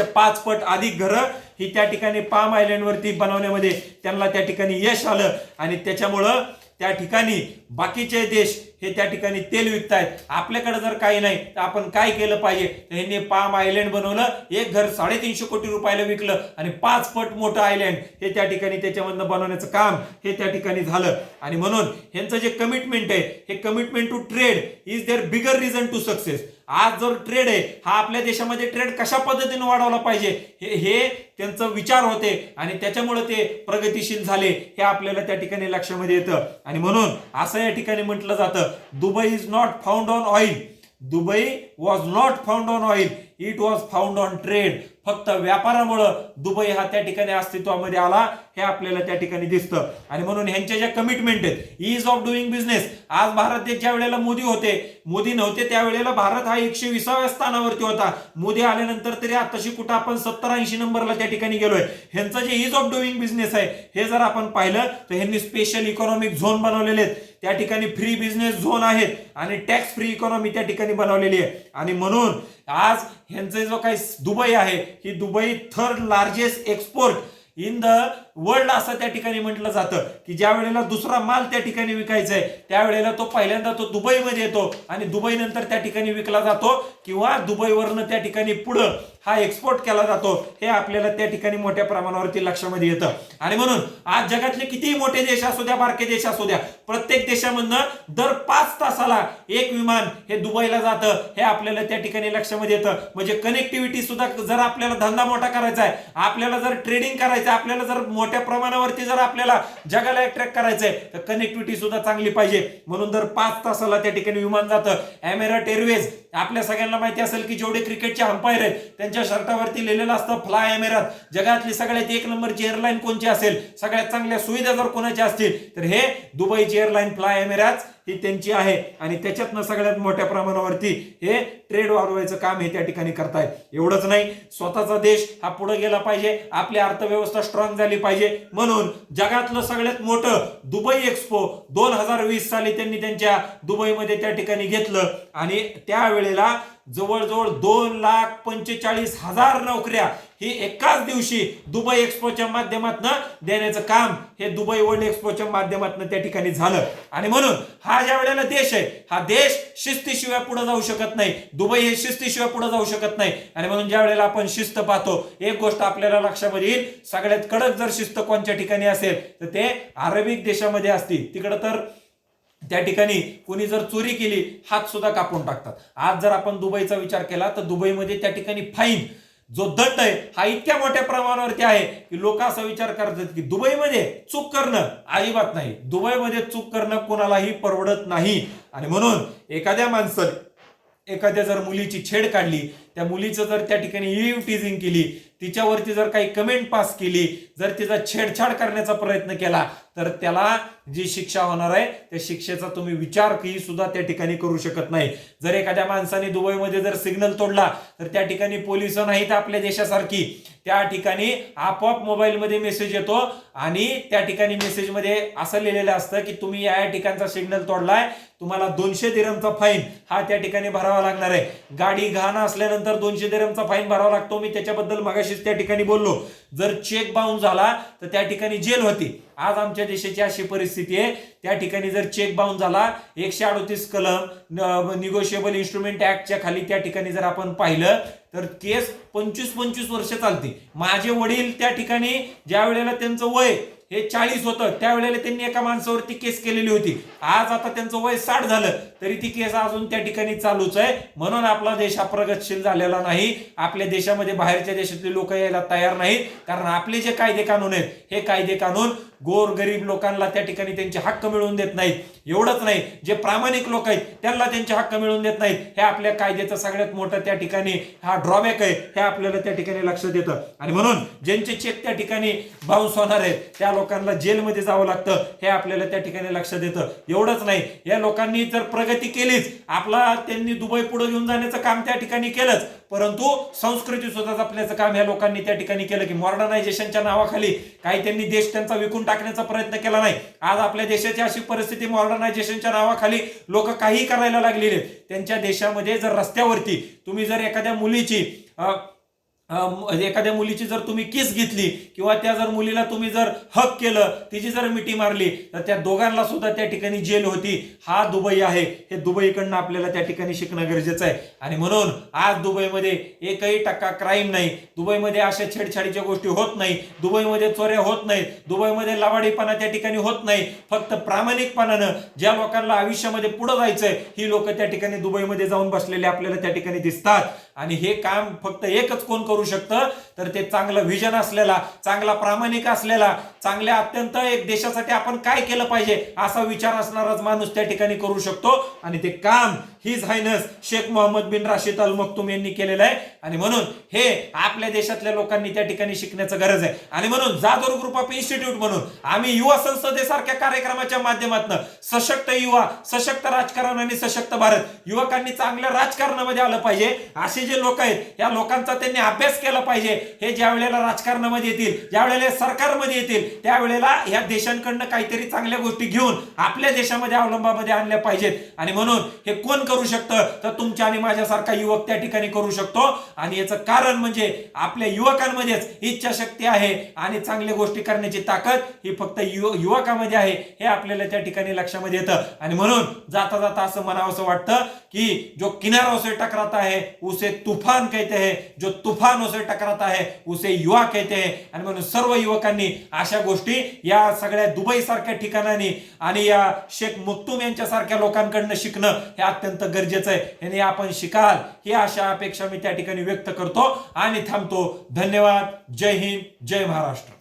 S1: 5 पट अधिक घरं ही त्या ठिकाणी पाम आयलंड वरती बनवण्यामध्ये त्यांना त्या ठिकाणी यश आलं. आणि त्याच्यामुळं त्या ठिकाणी बाकीचे देश हे त्या ठिकाणी तेल विकतायत, आपल्याकडे जर काही नाही तर आपण काय केलं पाहिजे, तर ह्यांनी पाम आयलंड बनवलं, एक घर 350 कोटी रुपयाला विकलं आणि 5 पट मोठं आयलंड हे त्या ठिकाणी त्याच्यामधनं बनवण्याचं काम हे त्या ठिकाणी झालं. आणि म्हणून ह्यांचं जे कमिटमेंट आहे हे commitment to trade is there bigger reason to success. आज जर ट्रेड आहे हा आपल्या देशामध्ये ट्रेड कशा पद्धतीने वाढवला पाहिजे हे त्यांचं विचार होते आणि त्याच्यामुळे ते प्रगतिशील झाले हे आपल्याला त्या ठिकाणी लक्षामध्ये येतं. आणि म्हणून असं या ठिकाणी म्हटलं जातं Dubai is not found on oil, Dubai was not found on oil, it was found on trade. फक्त व्यापारामुळं दुबई हा त्या ठिकाणी अस्तित्वामध्ये आला हे आपल्याला त्या ठिकाणी दिसतं. आणि म्हणून ह्यांच्या ज्या कमिटमेंट आहेत, ईज ऑफ डुईंग बिझनेस, आज भारत देश ज्या वेळेला मोदी नव्हते त्यावेळेला भारत हा 120व्या स्थानावरती होता. मोदी आल्यानंतर तरी आताशी कुठं आपण 70-80 नंबरला त्या ठिकाणी गेलोय. ह्यांचं जे ईज ऑफ डुईंग बिझनेस आहे हे जर आपण पाहिलं तर ह्यांनी स्पेशल इकॉनॉमिक झोन बनवलेले आहेत, त्या ठिकाणी फ्री बिझनेस झोन आहेत आणि टॅक्स फ्री इकॉनॉमी त्या ठिकाणी बनवलेली आहे. आणि म्हणून आज ह्यांचे जो काही दुबई आहे ही Dubai 3rd largest export in the world असं त्या ठिकाणी म्हटलं जातं की ज्या वेळेला दुसरा माल त्या ठिकाणी विकायचा आहे त्यावेळेला तो पहिल्यांदा तो दुबईमध्ये येतो आणि दुबई नंतर त्या ठिकाणी विकला जातो किंवा दुबईवरनं त्या ठिकाणी पुढं हा एक्सपोर्ट केला जातो. हे आपल्याला त्या ठिकाणी मोठ्या प्रमाणावरती लक्षामध्ये येतं. आणि म्हणून आज जगातले कितीही मोठे देश असू द्या, बारके देश असू द्या, प्रत्येक देशामधनं दर 5 तासाला एक विमान हे दुबईला जातं हे आपल्याला त्या ठिकाणी लक्षामध्ये येतं. म्हणजे कनेक्टिव्हिटी सुद्धा जर आपल्याला धंदा मोठा करायचा आहे, आपल्याला जर ट्रेडिंग करायचं, आपल्याला जर मोठ्या प्रमाणावरती जर आपल्याला जगाला अट्रॅक्ट करायचंय तर कनेक्टिव्हिटी सुद्धा चांगली पाहिजे. म्हणून दर 5 तासाला त्या ठिकाणी विमान जातं. एमिरेट एअरवेज, आपल्या सगळ्यांना माहिती असेल की जेवढे क्रिकेटचे अंपायर आहेत त्यांच्या शर्टावरती लिहिलेलं असतं फ्लाय एमिरेट. जगातली सगळ्यात 1 नंबरची एअरलाईन कोणची असेल, सगळ्यात चांगल्या सुविधा जर कोणाच्या असतील तर हे दुबईची एअरलाईन फ्लाय एमिरेट्स ही त्यांची आहे आणि त्याच्यातनं सगळ्यात मोठ्या प्रमाणावरती हे ट्रेड वाढवायचं काम हे त्या ठिकाणी करतायत. एवढंच नाही, स्वतःचा देश हा पुढे गेला पाहिजे, आपली अर्थव्यवस्था स्ट्रॉंग झाली पाहिजे, म्हणून जगातलं सगळ्यात मोठं दुबई एक्सपो 2020 साली त्यांनी त्यांच्या दुबईमध्ये त्या ठिकाणी घेतलं आणि त्यावेळेला जवळजवळ 2,45,000 नोकऱ्या ही एकाच दिवशी दुबई एक्सपोच्या माध्यमातून देण्याचं काम हे दुबई वर्ल्ड एक्सपोच्या माध्यमातून त्या ठिकाणी झालं. आणि म्हणून हा ज्या वेळेला देश आहे, हा देश शिस्तीशिवाय पुढे जाऊ शकत नाही, दुबई हे शिस्तीशिवाय पुढे जाऊ शकत नाही. आणि म्हणून ज्या वेळेला आपण शिस्त पाहतो, एक गोष्ट आपल्याला लक्षामध्ये येईल, सगळ्यात कडक जर शिस्त कोणत्या ठिकाणी असेल तर ते अरेबिक देशामध्ये असते. तिकडं तर त्या ठिकाणी कोणी जर चोरी केली हात सुद्धा कापून टाकतात. आज जर आपण दुबईचा विचार केला तर दुबईमध्ये त्या ठिकाणी फाईन जो दंड आहे हा इतक्या मोठ्या प्रमाणावरती आहे की लोक असा विचार करतात की दुबईमध्ये चूक करणं अजिबात नाही, दुबईमध्ये चूक करणं कोणालाही परवडत नाही. आणि म्हणून एखाद्या माणसाने एखाद्या जर मुलीची छेड काढली, त्या मुलीचं जर त्या ठिकाणी इव्ह टीजिंग केली, तिच्यावरती जर काही कमेंट पास केली, जर तिचा छेडछाड करण्याचा प्रयत्न केला तर त्याला जी शिक्षा होणार आहे त्या शिक्षेचा तुम्ही विचार की सुद्धा त्या ठिकाणी करू शकत नाही. जर एखाद्या माणसाने दुबईमध्ये जर सिग्नल तोडला तर त्या ठिकाणी पोलिस नाहीत आपल्या देशासारखी, त्या ठिकाणी आपोआप मोबाईलमध्ये मेसेज येतो आणि त्या ठिकाणी मेसेजमध्ये असं लिहिलेलं असतं की तुम्ही या ठिकाणचा सिग्नल तोडलाय, तुम्हाला 200 दिरहमचा फाईन हा त्या ठिकाणी भरावा लागणार आहे. गाडी घाण असल्यानंतर 200 दिरहमचा फाईन भरावा लागतो. मी त्याच्याबद्दल मगाशीच त्या ठिकाणी बोललो. जर चेक बाउन्स झाला तर त्या ठिकाणी जेल होती. आज आमच्या देशाची अशी परिस्थिती आहे, त्या ठिकाणी जर चेक बाउन्स झाला 138 कलम निगोशिएबल इन्स्ट्रुमेंट ऍक्टच्या खाली त्या ठिकाणी जर आपण पाहिलं तर केस 25-25 वर्ष चालते. माझे वडील त्या ठिकाणी ज्या वेळेला त्यांचं वय हे 40 होतं त्यावेळेला त्यांनी एका माणसावरती केस केलेली होती. आज आता त्यांचं वय 60 झालं तरी ती केस अजून त्या ठिकाणी चालूच आहे. म्हणून आपला देश हा प्रगतशील झालेला नाही. आपल्या देशामध्ये बाहेरच्या देशातले लोक यायला तयार नाहीत, कारण आपले जे कायदे कानून आहेत हे कायदे कानून गोर गरीब लोकांना त्या ठिकाणी त्यांचे हक्क मिळवून देत नाहीत. एवढंच नाही, जे प्रामाणिक लोक आहेत त्यांना त्यांचे हक्क मिळवून देत नाहीत. हे आपल्या कायद्याचं सगळ्यात मोठं त्या ठिकाणी हा ड्रॉबॅक आहे, हे आपल्याला त्या ठिकाणी लक्षात येतं. आणि म्हणून ज्यांचे चेक त्या ठिकाणी बाउन्स होणार आहेत त्या लोकांना जेलमध्ये जावं लागतं, हे आपल्याला त्या ठिकाणी लक्षात येतं. एवढंच नाही, या लोकांनी जर प्रगती केलीच, आपला त्यांनी दुबई पुढे घेऊन जाण्याचं काम त्या ठिकाणी केलंच, परंतु संस्कृती सुद्धा जपण्याचं काम या लोकांनी त्या ठिकाणी केलं की मॉडर्नायझेशनच्या नावाखाली काही त्यांनी देश त्यांचा विकून टाकण्याचा प्रयत्न केला नाही. आज आपल्या देशाची अशी परिस्थिती, मॉडर्नायझेशनच्या नावाखाली लोक काही करायला लागलेले. त्यांच्या देशामध्ये जर रस्त्यावरती तुम्ही जर एखाद्या मुलीची जर तुम्ही किस घेतली किंवा त्या जर मुलीला तुम्ही जर हक केलं, तिची जर मिठी मारली तर त्या दोघांना सुद्धा त्या ठिकाणी जेल होती. हा दुबई आहे, हे दुबईकडनं आपल्याला त्या ठिकाणी शिकणं गरजेचं आहे. आणि म्हणून आज दुबईमध्ये 1% क्राईम नाही, दुबईमध्ये अशा छेडछाडीच्या गोष्टी होत नाही, दुबईमध्ये चोऱ्या होत नाहीत, दुबईमध्ये लवाडीपणा त्या ठिकाणी होत नाही. फक्त प्रामाणिकपणानं ज्या लोकांना आयुष्यामध्ये पुढे जायचंय ही लोक त्या ठिकाणी दुबईमध्ये जाऊन बसलेले आपल्याला त्या ठिकाणी दिसतात. आणि हे काम फक्त एकच कोण करू शकतं तर ते चांगलं व्हिजन असलेला, चांगला प्रामाणिक असलेला, चांगल्या अत्यंत एक देशासाठी आपण काय केलं पाहिजे असा विचार असणाराच माणूस त्या ठिकाणी करू शकतो. आणि ते काम हिज हायनस शेख मोहम्मद बिन राशिद अल मक्तूम यांनी केलेलं आहे. आणि म्हणून हे आपल्या देशातल्या लोकांनी त्या ठिकाणी शिकण्याचं गरज आहे. आणि म्हणून जाधव ग्रुप ऑफ इन्स्टिट्यूट म्हणून आम्ही युवा संसदेसारख्या कार्यक्रमाच्या माध्यमातून सशक्त युवा, सशक्त राजकारण आणि सशक्त भारत, युवकांनी चांगल्या राजकारणामध्ये आलं पाहिजे. असे जे लोक आहेत या लोकांचा त्यांनी अभ्यास केला पाहिजे. हे ज्या वेळेला राजकारणामध्ये येतील, ज्या वेळेला सरकारमध्ये येतील त्यावेळेला या देशांकडनं काहीतरी चांगल्या गोष्टी घेऊन आपल्या देशामध्ये अवलंबामध्ये आणल्या पाहिजेत. आणि म्हणून हे कोण करू शकतं तर तुमच्या आणि माझ्यासारखा युवक त्या ठिकाणी करू शकतो. आणि याचं कारण म्हणजे आपल्या युवकांमध्येच इच्छाशक्ती आहे आणि चांगल्या गोष्टी करण्याची ताकद ही फक्त युवकामध्ये आहे, हे आपल्याला त्या ठिकाणी लक्षामध्ये येतं. आणि म्हणून जाता जाता असं म्हणावंसं वाटतं की जो किनारों से टकराता है उसे तूफान कहते हैं, जो तूफानों से टकराता है उसे युवा कहते हैं. आणि म्हणून सर्व युवकांनी अशा गोष्टी या सगळ्या दुबई सारख्या ठिकाणांनी आणि या शेख मक्तूम यांच्यासारख्या लोकांकडनं शिकणं हे अत्यंत गरजेचं आहे. याने आपण शिकाल ही आशा अपेक्षा मी त्या ठिकाणी व्यक्त करतो आणि थांबतो. धन्यवाद. जय हिंद, जय महाराष्ट्र.